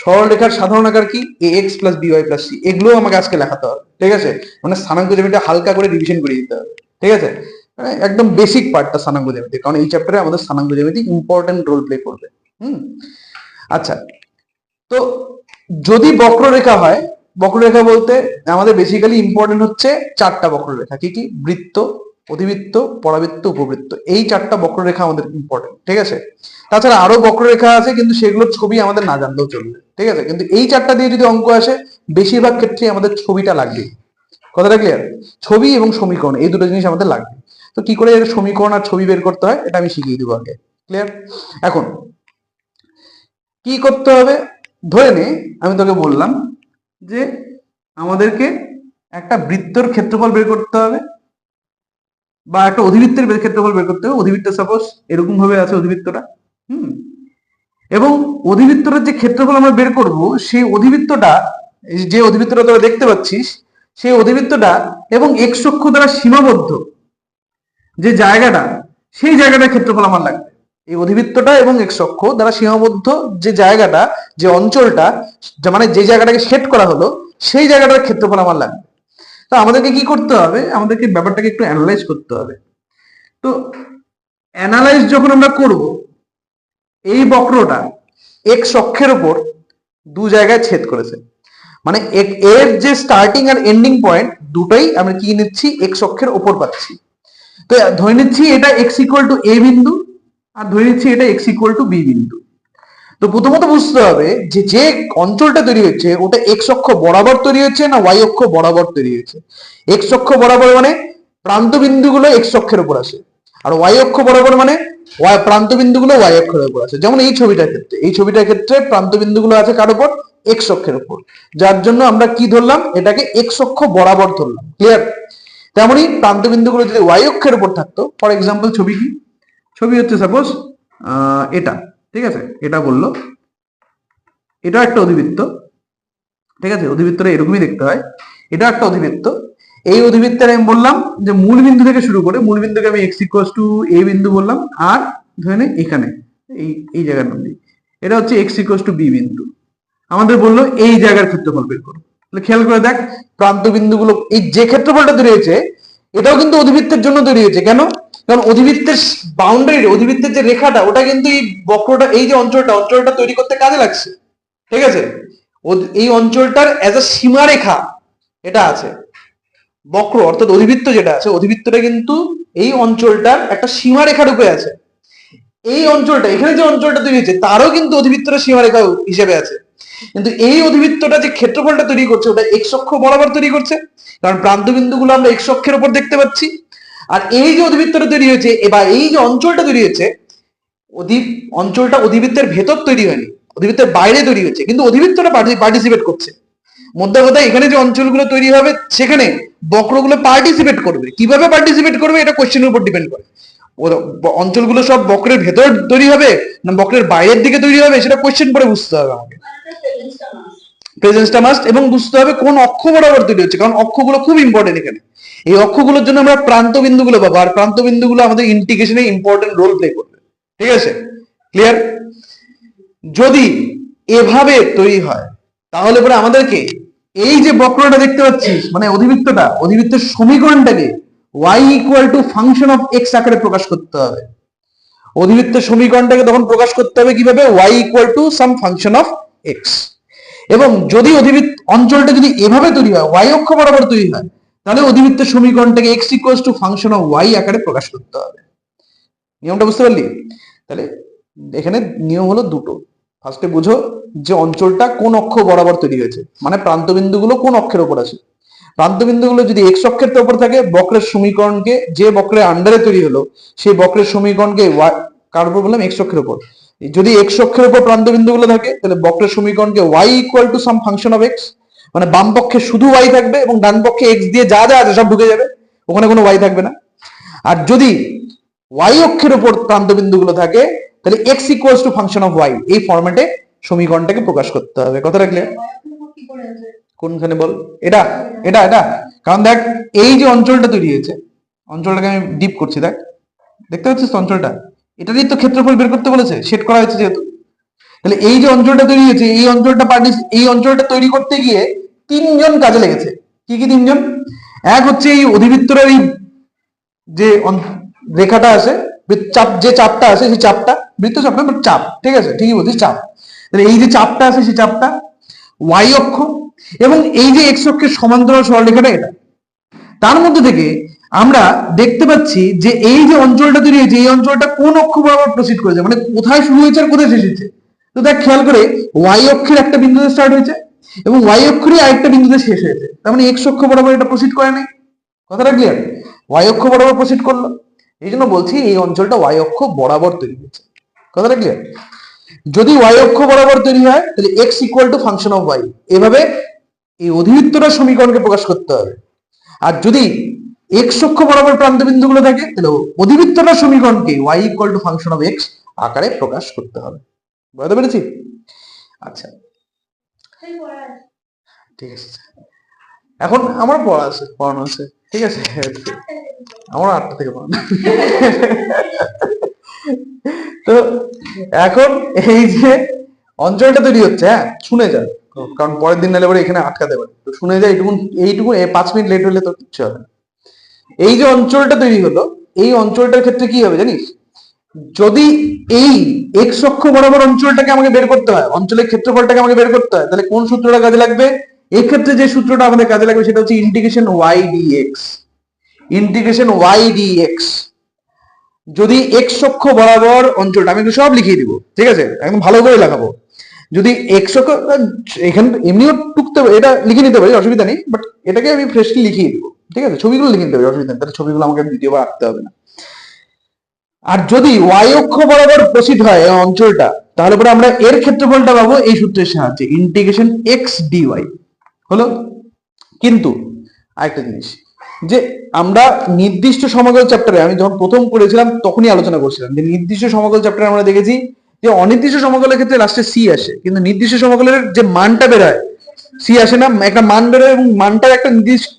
A: সরল রেখার সাধারণ আকার কি? A x plus b y plus c. এগুলো আমাকে আজকে লেখাতে হবে, ঠিক আছে। মানে স্থানাঙ্ক জ্যামিতিটা হালকা করে রিভিশন করে দিতে হবে, ঠিক আছে। মানে একদম বেসিক পার্টটা স্থানাঙ্ক জ্যামিতি, কারণ এই চ্যাপ্টারে আমাদের স্থানাঙ্ক জ্যামিতি ইম্পর্টেন্ট রোল প্লে করবে। আচ্ছা, তো যদি বক্ররেখা হয়, বক্ররেখা বলতে আমাদের বেসিক্যালি ইম্পর্টেন্ট হচ্ছে চারটা বক্ররেখা। কি কি? বৃত্ত, অধিবৃত্ত, পরাবৃত্ত, উপবৃত্ত। এই চারটা বক্ররেখা আমাদের ইম্পর্টেন্ট, ঠিক আছে। তাছাড়া আরো বক্ররেখা আছে, কিন্তু সেগুলোর ছবি আমাদের না জানলেও চলবে, ঠিক আছে। কিন্তু এই চারটা দিয়ে যদি অঙ্ক আসে, বেশিরভাগ ক্ষেত্রে আমাদের ছবিটা লাগবে। কথাটা ক্লিয়ার? ছবি এবং সমীকরণ, এই দুটো জিনিস আমাদের লাগবে। তো কি করে সমীকরণ আর ছবি বের করতে হয়, এটা আমি শিখিয়ে দেবো আগে। ক্লিয়ার? এখন কি করতে হবে? ধরে নে আমি তোকে বললাম যে আমাদেরকে একটা বৃত্তর ক্ষেত্রফল বের করতে হবে, বা একটা অধিবৃত্তের ক্ষেত্রফল বের করতে হবে। অধিবৃত্ত সাপোজ এরকম ভাবে আছে অধিবৃত্তটা, এবং অধিবৃত্তটার যে ক্ষেত্রফল আমরা বের করব, সেই অধিবৃত্তটা, যে অধিবৃত্তটা তোরা দেখতে পাচ্ছিস, সেই অধিবৃত্তটা এবং এক্স অক্ষ দ্বারা সীমাবদ্ধ যে জায়গাটা, সেই জায়গাটার ক্ষেত্রফল আমার লাগবে। এই অধিবৃত্তটা এবং এক্স অক্ষ দ্বারা সীমাবদ্ধ যে জায়গাটা, যে অঞ্চলটা, মানে যে জায়গাটাকে সেট করা হলো, সেই জায়গাটার ক্ষেত্রফল আমার লাগবে। তো আমাদেরকে কি করতে হবে? আমাদেরকে ব্যাপারটাকে একটু অ্যানালাইজ করতে হবে। তো অ্যানালাইজ যখন আমরা করব, এই বক্রটা এক্স অক্ষের উপর দু জায়গায় ছেদ করেছে, মানে এর যে স্টার্টিং আর এন্ডিং পয়েন্ট দুটোই আমরা কি নিচ্ছি? এক্স অক্ষের উপর পাচ্ছি। তো ধরে নিচ্ছি এটা এক্স ইকুয়াল টু এ বিন্দু, আর ধরে নিচ্ছি এটা এক্স ইকুয়াল টু বি বিন্দু। তো প্রথমত বুঝতে হবে যে যে অঞ্চলটা তৈরি হচ্ছে, ওটা এক্স অক্ষ বরাবর তৈরি হচ্ছে না ওয়াই অক্ষ বরাবর তৈরি হচ্ছে। এক্স অক্ষ বরাবর মানে প্রান্ত বিন্দুগুলো এক্স অক্ষের উপর আসে, আর ওয়াই অক্ষ বরাবর মানে প্রান্ত বিন্দুগুলো ওয়াই অক্ষের উপর আছে। যেমন এই ছবিটার ক্ষেত্রে, এই ছবিটার ক্ষেত্রে প্রান্ত বিন্দুগুলো আছে কার উপর? এক্স অক্ষের উপর। যার জন্য আমরা কি ধরলাম? এটাকে এক্স অক্ষ বরাবর ধরলাম। ক্লিয়ার? তেমনি প্রান্ত বিন্দুগুলো যদি ওয়াই অক্ষের উপর থাকতো, ফর এক্সাম্পল ছবি কি? ছবি হচ্ছে সাপোজ এটা, ঠিক আছে। এটা বললো এটা একটা অধিবৃত্ত, ঠিক আছে। অধিবৃত্তটা এরকমই দেখতে হয়। এটা একটা অধিবৃত্ত। এই অধিবৃত্তের আমি বললাম যে মূল বিন্দু থেকে শুরু করে, মূল বিন্দুকে আমি এক্স ইকুয়ালস টু এ বিন্দু বললাম, আর ধরে নে এখানে এই জায়গার নাম দিই, এটা হচ্ছে এক্স ইকুয়ালস টু বি বিন্দু। আমাদের বললো এই জায়গার ক্ষেত্রফল বের করো। তাহলে খেয়াল করে দেখ, প্রান্ত বিন্দুগুলো, এই যে ক্ষেত্রফলটা তৈরি হয়েছে, এটাও কিন্তু অধিবৃত্তের জন্য তৈরি হয়েছে। কেন? কারণ অধিবৃত্তের বাউন্ডারি, অধিবৃত্তের যে রেখাটা, ওটা কিন্তু এই বক্রটা, এই যে অঞ্চলটা তৈরি করতে কাজে লাগছে, ঠিক আছে। এই অঞ্চলটার অ্যাজ আ সীমারেখা এটা আছে। বক্র অর্থাৎ অধিবৃত্ত যেটা আছে, অধিবৃত্তটা কিন্তু এই অঞ্চলটার একটা সীমারেখা রূপে আছে। এই অঞ্চলটা, এখানে যে অঞ্চলটা তৈরি হয়েছে, তারও কিন্তু অধিবৃত্তটা সীমারেখা হিসেবে আছে। কিন্তু এই অধিবৃত্তটা যে ক্ষেত্রফলটা তৈরি করছে, ওটা এক্স অক্ষ বরাবর তৈরি করছে, কারণ প্রান্ত বিন্দুগুলো আমরা এক্স অক্ষের উপর দেখতে পাচ্ছি। আর এই যে অধিবৃত্তটা তৈরি হয়েছে, এবার এই যে অঞ্চলটা তৈরি হয়েছে, অঞ্চলটা অধিবৃত্তের ভেতর তৈরি হয়নি, অধিবৃত্তের বাইরে তৈরি হচ্ছে, কিন্তু অধিবৃত্তটা পার্টিসিপেট করছে। মধ্যে কথা, এখানে যে অঞ্চলগুলো তৈরি হবে, সেখানে বক্রগুলো পার্টিসিপেট করবে। কিভাবে পার্টিসিপেট করবে, এটা কোশ্চেনের উপর ডিপেন্ড করে। অঞ্চলগুলো সব বক্রের ভেতর তৈরি হবে না বক্রের বাইরের দিকে তৈরি হবে, সেটা কোশ্চেন পরে বুঝতে হবে আমাকে। প্রেজেন্সটা মাস্ট, এবং বুঝতে হবে কোন অক্ষ বরাবর তৈরি হচ্ছে, কারণ অক্ষগুলো খুব ইম্পর্টেন্ট এখানে। এই অক্ষগুলোর জন্য আমরা প্রান্ত বিন্দুগুলো পাবো, আর প্রান্ত বিন্দুগুলো আমাদের ইন্টিগ্রেশনে ইম্পর্টেন্ট রোল প্লে করবে, ঠিক আছে। ক্লিয়ার? যদি এভাবে তৈরি হয়, তাহলে পরে আমাদেরকে এই যে বক্রটা দেখতে পাচ্ছিস মানে অধিবৃত্তের সমীকরণটাকে y equal to function of x আকারে প্রকাশ করতে হবে। অধিবৃত্তের সমীকরণটাকে তখন প্রকাশ করতে হবে কিভাবে, y equal to some function of x। এবং যদি অঞ্চলটা যদি এভাবে তৈরি হয়, y অক্ষ বরাবর তৈরি হয়, তাহলে অধিবৃত্তের সমীকরণটাকে x equal two function of y আকারে প্রকাশ করতে হবে। নিয়মটা বুঝতে পারলি? তাহলে এখানে নিয়ম হলো দুটো। ফার্স্টে বুঝো যে অঞ্চলটা কোন অক্ষ বরাবর তৈরি হয়েছে, মানে প্রান্তবিন্দুগুলো কোন অক্ষের উপর আছে। প্রান্তবিন্দুগুলো যদি এক্স অক্ষের উপর থাকে, বক্রের সমীকরণকে, যে বক্রের আন্ডারে তৈরি হলো সেই বক্রের সমীকরণকে কার উপর বললাম, এক্স অক্ষের উপর। যদি এক্স অক্ষের উপর প্রান্তবিন্দুগুলো থাকে, তাহলে বক্রের সমীকরণকে y equal to some function of x, মানে বাম পক্ষে শুধু y থাকবে এবং ডান পক্ষে x দিয়ে যা যা আছে সব ঢুকে যাবে, ওখানে কোনো y থাকবে না। আর যদি y অক্ষের উপর প্রান্তবিন্দুগুলো থাকে, তাহলে x equals to function of y, এই ফরম্যাটে সমীকরণটাকে প্রকাশ করতে হবে। কথা রাখলে কোনখানে বল, এটা এটা এটা কারণ দেখ এই যে অঞ্চলটা তৈরি হয়েছে, অঞ্চলটাকে আমি ডিপ করছি, দেখ দেখতে পাচ্ছিস তো অঞ্চলটা, এটারই তো ক্ষেত্রফল বের করতে বলেছে, সেট করা হয়েছে যেহেতু। তাহলে এই যে অঞ্চলটা তৈরি হয়েছে, এই অঞ্চলটা তৈরি করতে গিয়ে তিনজন কাজে লেগেছে। কি কি তিনজন? এক হচ্ছে এই অধিবৃত্তের এই যে রেখাটা আছে, চাপ, যে চাপটা আছে সেই চাপটা, বৃত্ত চাপ না বাট চাপ, ঠিক আছে, ঠিকই বলছিস, চাপ। তাহলে এই যে চাপটা আছে সেই চাপটা, y অক্ষ, এবং এই যে x অক্ষের সমান্তরাল সরলরেখাটা এটা। তার মধ্যে থেকে আমরা দেখতে পাচ্ছি যে এই যে অঞ্চলটা তৈরি হয়েছে, এই অঞ্চলটা কোন অক্ষ বরাবর প্রসিড করেছে, মানে কোথায় শুরু হয়েছে আর কোথায় শেষ হয়েছে। তো দেখ খেয়াল করে, y অক্ষের একটা বিন্দুতে স্টার্ট হয়েছে এবং y অক্ষেরই আরেকটা বিন্দুতে শেষ হয়েছে, তার মানে x অক্ষ বরাবর এটা প্রসিড করে নাই। কথাটা ক্লিয়ার? y অক্ষ বরাবর প্রসিড করলো, এই জন্য বলছি এই অঞ্চলটা y অক্ষ বরাবর তৈরি হয়েছে। কথাটা ক্লিয়ার? যদি y অক্ষ বরাবর তৈরি হয়, তাহলে x equal two function of y, এভাবে এই অধিবৃত্তটার সমীকরণকে প্রকাশ করতে হবে। আর যদি x অক্ষ বরাবর প্রান্তবিন্দুগুলো থাকে, তাহলে অধিবৃত্তটার সমীকরণকে y equal to function of x আকারে প্রকাশ করতে হবে। বুঝতে পেরেছি? আচ্ছা ঠিক আছে, এখন আমার পড়ানো আছে, ঠিক আছে, আমার 8টা থেকে পড়ানো। তো এখন এই যে অঞ্চলটা তৈরি হচ্ছে, হ্যাঁ শুনে যা, কারণ পরের দিন নাহলে এখানে আটকাতে পারে, তো শুনে যা, এইটুকু 5 মিনিট লেট হলে তো কিচ্ছু হবে না। এই যে অঞ্চলটা তৈরি হলো, এই অঞ্চলটার ক্ষেত্রে কি হবে জানিস, যদি এই এক্স অক্ষ বরাবর অঞ্চলটাকে আমাকে বের করতে হয়, অঞ্চলের ক্ষেত্রফলটাকে আমাকে বের করতে হয়, তাহলে কোন সূত্রটা কাজে লাগবে? এই ক্ষেত্রে যে সূত্রটা আমাদের কাজে লাগবে সেটা হচ্ছে integration y dx। Integration y dx, যদি এক্স অক্ষ বরাবর অঞ্চলটা, আমি সব লিখিয়ে দিব, ঠিক আছে, একদম ভালো করে লাগাবো। যদি এক্স অক্ষ, এখানে এমনিও টুকতে হবে, এটা লিখে নিতে পারি, অসুবিধা নেই, বাট এটাকে আমি ফ্রেশলি লিখিয়ে দিব, ঠিক আছে, ছবিগুলো লিখে নিতে পারি, অসুবিধা নেই, তাহলে ছবিগুলো আমাকে দ্বিতীয়বার আঁকতে হবে না। আর যদি y অক্ষ বরাবর প্রসিড হয় এই অঞ্চলটা, তাহলে পরে আমরা এর ক্ষেত্রফলটা পাবো এই সূত্রের সাহায্যে, ইন্টিগ্রেশন x dy হলো। কিন্তু আরেকটা জিনিস, যে আমরা নির্দিষ্ট সমাকল চ্যাপ্টারে, আমি যখন প্রথম করেছিলাম তখনই আলোচনা করছিলাম যে নির্দিষ্ট সমাকল চ্যাপ্টারে আমরা দেখেছি যে অনির্দিষ্ট সমাকলের ক্ষেত্রে লাস্টে সি আসে, কিন্তু নির্দিষ্ট সমাকলের যে মানটা বেরোয় সি আসে না, একটা মান বেরোয় এবং মানটার একটা নির্দিষ্ট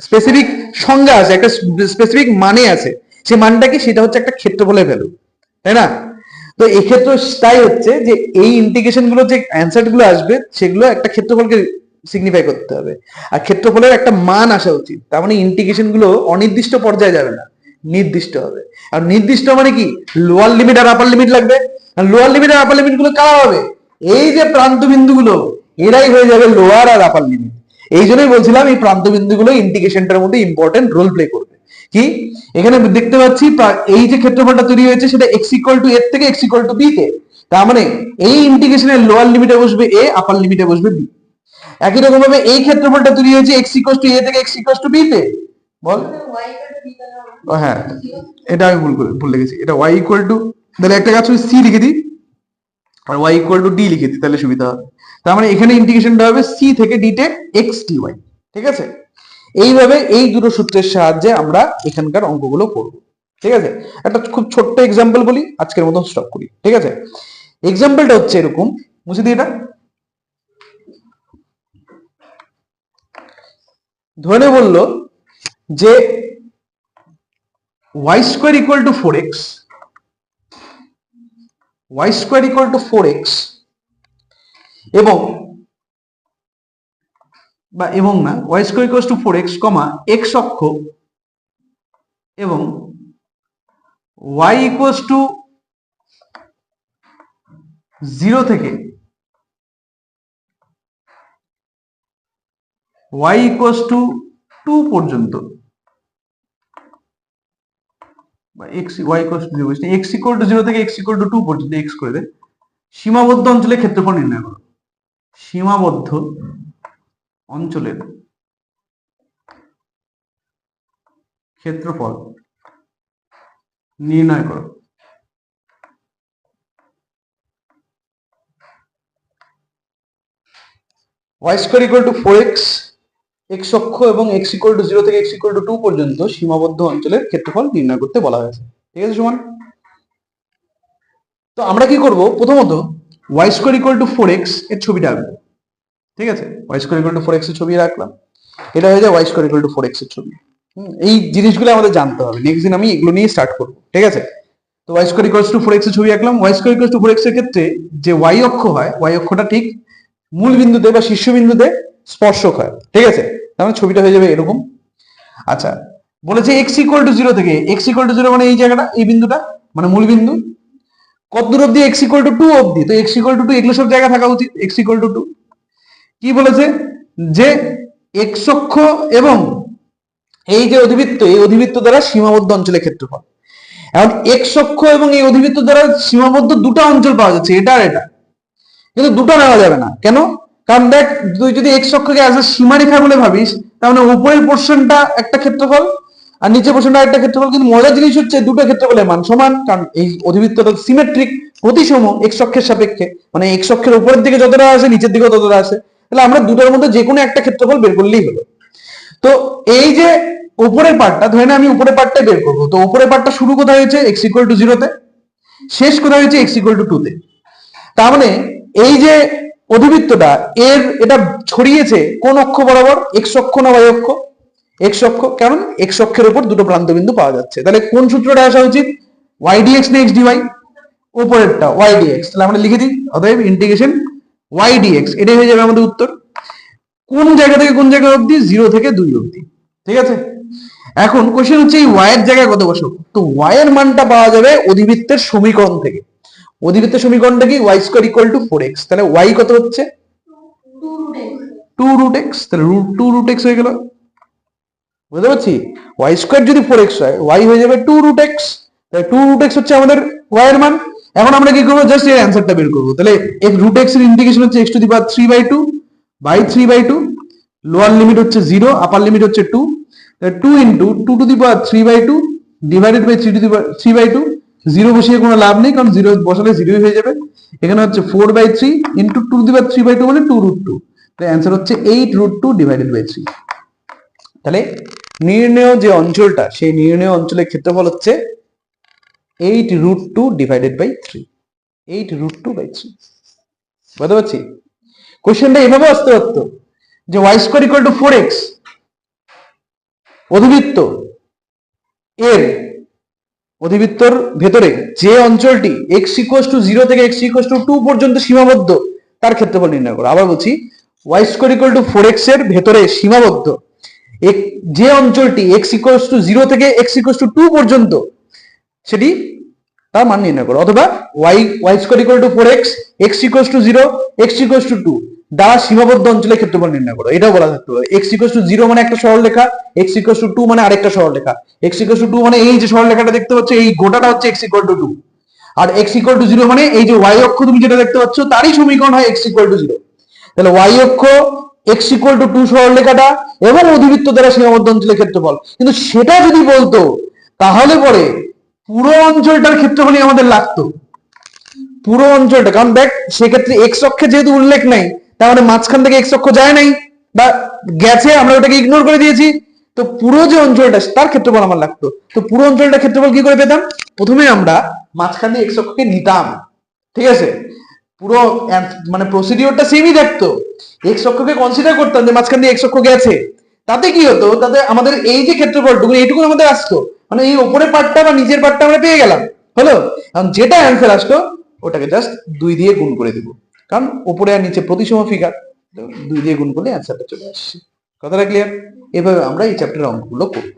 A: স্পেসিফিক সংজ্ঞা আছে, একটা স্পেসিফিক মানে আছে, সে মানটা কি, সেটা হচ্ছে একটা ক্ষেত্রফলের ভ্যালু, তাই না? তো এক্ষেত্রে তাই হচ্ছে যে এই ইন্টিগ্রেশন গুলো, যে অ্যান্সার গুলো আসবে সেগুলো একটা ক্ষেত্রফলকে সিগনিফাই করতে হবে, আর ক্ষেত্রফলের একটা মান আসা উচিত। তার মানে ইন্টিগ্রেশন গুলো অনির্দিষ্ট পর্যায়ে যাবে না, নির্দিষ্ট হবে। আর নির্দিষ্ট মানে কি, লোয়ার লিমিট আর আপার লিমিট লাগবে, আর লোয়ার লিমিট আর আপার লিমিট গুলো কারা হবে? এই যে প্রান্ত বিন্দুগুলো, এরাই হয়ে যাবে লোয়ার আর আপার লিমিট। এই জন্যই বলছিলাম এই প্রান্ত বিন্দুগুলো ইন্টিগ্রেশনটার মধ্যে ইম্পর্টেন্ট রোল প্লে করবে। কি এখানে দেখতে পাচ্ছি এই যে ক্ষেত্রফলটা তৈরি হয়েছে সেটা x ইকুয়াল টু a থেকে x ইকুয়াল টু b তে, তার মানে এই ইন্টিগ্রেশনের লোয়ার লিমিটে বসবে a, আপার লিমিটে বসবে b। একই রকম ভাবে এই ক্ষেত্রফলটা তৈরি হয়েছে x ইকুয়াল টু a থেকে x ইকুয়াল টু b তে, বল। হ্যাঁ এটা আমি ভুল লিখেছি, এটা y ইকুয়াল টু, তাহলে একটা কাজ c লিখে দিই আর y ইকুয়াল টু d লিখে দিই, তাহলে সুবিধা হবে। তার মানে এখানে ইন্টিগ্রেশনটা হবে c থেকে d তে x dy, ঠিক আছে। এইভাবে এই দুটো সূত্রের সাহায্যে আমরা এখানকার অঙ্কগুলো করব, ঠিক আছে। একটা খুব ছোট্ট এক্সাম্পল বলি, আজকের মতো স্টপ করি, ঠিক আছে। এক্সাম্পলটা হচ্ছে এরকম, মুছে দিই এটা। ধরে বললো যে y square equal to 4x, y square equal to 4x এবং বা এবং না, y square equals to 4x কমা এক্স অক্ষ এবং ওয়াই ইকুয়ালস টু 0 থেকে y ইকুয়ালস টু 2 পর্যন্ত বা x y equals to 0 x equal to 0 থেকে x ইকুয়াল টু 2 পর্যন্ত x করে দেয় সীমাবদ্ধ অঞ্চলের ক্ষেত্রফল নির্ণয় করো। সীমাবদ্ধ অঞ্চলের ক্ষেত্রফল নির্ণয় করো। y square equal to 4x x অক্ষ এবং x ইকুয়াল টু 0 থেকে x ইকুয়াল টু 2 পর্যন্ত সীমাবদ্ধ অঞ্চলের ক্ষেত্রফল নির্ণয় করতে বলা হয়েছে। ঠিক আছে সমান? তো আমরা কি করব, প্রথমত y square equal to 4x এর ছবিটা আঁকবো। ঠিক আছে, y square equal to 4x এর ছবি রাখলাম, এটা হয়ে যায় y square equal to 4x এর ছবি। এই জিনিসগুলো আমাদের জানতে হবে, নেক্সট দিন আমি এগুলো নিয়ে স্টার্ট করব। ঠিক আছে, তো y square equal to 4x এর ছবি আঁকলাম। y square equal to 4x এর ক্ষেত্রে যে y অক্ষ হয়, y অক্ষটা ঠিক মূল বিন্দুতে বা শীর্ষবিন্দুতে স্পর্শক হয়। ঠিক আছে, তাহলে ছবিটা হয়ে যাবে এরকম। আচ্ছা, বলেছে x ইকুয়াল টু 0 থেকে x ইকুয়াল টু 0 মানে এই জায়গাটা, এই বিন্দুটা মানে মূল বিন্দু, কত দূর অবধি x ইকুয়াল টু 2 অবধি। তো x ইকুয়াল টু 2 এগুলো সব জায়গা থাকা উচিত। x ইকুয়াল টু 2 কি বলেছে, যে x অক্ষ এবং এই যে অধিবৃত্ত, এই অধিবৃত্ত দ্বারা সীমাবদ্ধ অঞ্চলের ক্ষেত্রফল। এখন x অক্ষ এবং এই অধিবৃত্ত দ্বারা সীমাবদ্ধ দুটো অঞ্চল পাওয়া যাচ্ছে, এটা আর এটা, কিন্তু দুটো নেওয়া যাবে না। কেন? কারণ দেখ, তুই যদি x অক্ষকে অ্যাজ এ সীমারেখা বলে ভাবিস, তাহলে উপরের পোর্শনটা একটা ক্ষেত্রফল আর নিচের পোর্শনটা একটা ক্ষেত্রফল, কিন্তু মজার জিনিস হচ্ছে দুটো ক্ষেত্রফলের মান সমান, কারণ এই অধিবৃত্তটা সিমেট্রিক, প্রতিসম x অক্ষের সাপেক্ষে, মানে x অক্ষের উপরের দিকে যতটা আসে নিচের দিকেও ততটা আসে। তাহলে আমরা দুটোর মধ্যে যে কোনো একটা ক্ষেত্রফল বের করলেই হলো। তো এই যে উপরের পার্টটা, ধরে না আমি উপরের পার্টটাই বের করবো, তো উপরের পার্টটা শুরু কোথায় হয়েছে x ইকুয়াল টু 0 তে, শেষ কোথায় হয়েছে x ইকুয়াল টু 2 তে। তার মানে এই যে অধিবৃত্তটা এটা ছড়িয়েছে কোন অক্ষ বরাবর, x অক্ষ না y অক্ষ? x অক্ষ, কারণ x অক্ষের উপর দুটো প্রান্ত বিন্দু পাওয়া যাচ্ছে। তাহলে কোন সূত্রটা আসা উচিত, y dx না x dy? উপরেরটা y dx। তাহলে আমরা লিখে দিই, অতএব ইন্টিগ্রেশন y dx, এটাই হয়ে যাবে আমাদের উত্তর। কোন জায়গা থেকে কোন জায়গা অবধি, 0 থেকে 2 অবধি। ঠিক আছে, এখন কোশ্চেন হচ্ছে এই y এর জায়গায় কত বসাবো। তো y এর মানটা পাওয়া যাবে অধিবৃত্তের সমীকরণ থেকে। অধিবৃত্তের সমীকরণটা কি, y square equal to 4x। তাহলে y কত হচ্ছে, 2 রুট x। তাহলে 2 রুট x হয়ে গেল। বুঝতে পারছি, y স্কয়ার যদি 4x হয়, y হয়ে যাবে 2 রুট x। তাহলে 2 রুট x হচ্ছে আমাদের y এর মান। এখন আমরা কি করবো, জাস্ট এর অ্যানসারটা বের করবো। তাহলে রুট x এর ইন্টিগ্রেশন হচ্ছে x to the power 3/2 by 3/2, lower limit হচ্ছে 0, আপার লিমিট হচ্ছে 2। তাহলে 2 into 2 to the power 3/2 divided by 3 to the power 3/2। 0 বসিয়ে কোনো লাভ নেই, কারণ 0 বসালে 0 হয়ে যাবে। এখানে হচ্ছে 4/3 ইনটু 2 টু দি পাওয়ার 3/2 মানে 2 রুট 2। তাহলে অ্যানসার হচ্ছে 8 রুট 2 ডিভাইডেড বাই 3। তাহলে নির্ণেয় যে অঞ্চলটা, সেই নির্ণেয় অঞ্চলের ক্ষেত্রফল হচ্ছে 8 root 2 divided by 3। 8 root 2 by 3। বুঝতে পারছি, কোশ্চেনটা এভাবে আসতে পারতো যে y square equal to 4x অধিবৃত্ত এর অধিবৃত্তর ভেতরে যে অঞ্চলটি x ইকুয়াল টু 0 থেকে x ইকুয়াল টু 2 পর্যন্ত সীমাবদ্ধ, তার ক্ষেত্রফল নির্ণয় করো। আবার বলছি, y square equal to 4x এর ভেতরে সীমাবদ্ধ যে অঞ্চলটি x ইকুয়াল টু 0 থেকে x ইকুয়াল টু 2 পর্যন্ত, সেটি তার মান নির্ণয় করো। অথবা y square equal to 4x x equal to 0 x equal to 2 দ্বারা সীমাবদ্ধ অঞ্চলের ক্ষেত্রফল নির্ণয় করো। এটাও বলা থাকতে পারে। x ইকুয়াল টু 0 মানে একটা সরলরেখা, x ইকুয়াল টু 2 মানে আরেকটা সরলরেখা। x ইকুয়াল টু 2 মানে এই যে সরলরেখাটা দেখতে পাচ্ছ, এই গোটাটা হচ্ছে x ইকুয়াল টু 2, আর x ইকুয়াল টু 0 মানে এই যে y অক্ষ তুমি যেটা দেখতে পাচ্ছ, তারই সমীকরণ হয় x ইকুয়াল টু 0। তাহলে y অক্ষ x ইকুয়াল টু 2 সরলরেখাটা এবং অধিবৃত্ত দ্বারা সীমাবদ্ধ অঞ্চলের ক্ষেত্রফল। কিন্তু সেটা যদি বলতো, তাহলে পরে পুরো অঞ্চলটার ক্ষেত্রফলই আমাদের লাগতো, পুরো অঞ্চলটা। কারণ দেখ, সেক্ষেত্রে এক্স অক্ষে যেহেতু উল্লেখ নাই, তার মানে মাঝখান থেকে এক্স অক্ষ যায় নাই বা গেছে, আমরা ওটাকে ইগনোর করে দিয়েছি। তো পুরো যে অঞ্চলটা, তার ক্ষেত্রফল আমার লাগতো। তো পুরো অঞ্চলটা ক্ষেত্রফল কি করে পেতাম, প্রথমে আমরা মাঝখান দিয়ে এক্স অক্ষকে নিতাম। ঠিক আছে, পুরো মানে প্রসিডিওরটা সেমই থাকতো। এক্স অক্ষকে কনসিডার করতাম যে মাঝখান দিয়ে এক্স অক্ষ গেছে, তাতে কি হতো, তাতে আমাদের এই যে ক্ষেত্রফলটুকু, এইটুকু আমাদের আসতো, মানে এই উপরের পার্টটা বা নিচের পার্টটা আমরা পেয়ে গেলাম। হলো, এখন যেটা অ্যান্সার আসতো ওটাকে জাস্ট 2 দিয়ে গুণ করে দিব, কারণ উপরে আর নিচে প্রতিসম ফিগার। তো 2 দিয়ে গুণ করলে অ্যান্সারটা চলে আসছে। কথাটা ক্লিয়ার? এভাবে আমরা এই চ্যাপ্টারের অঙ্কগুলো করব।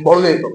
A: বড় এরকম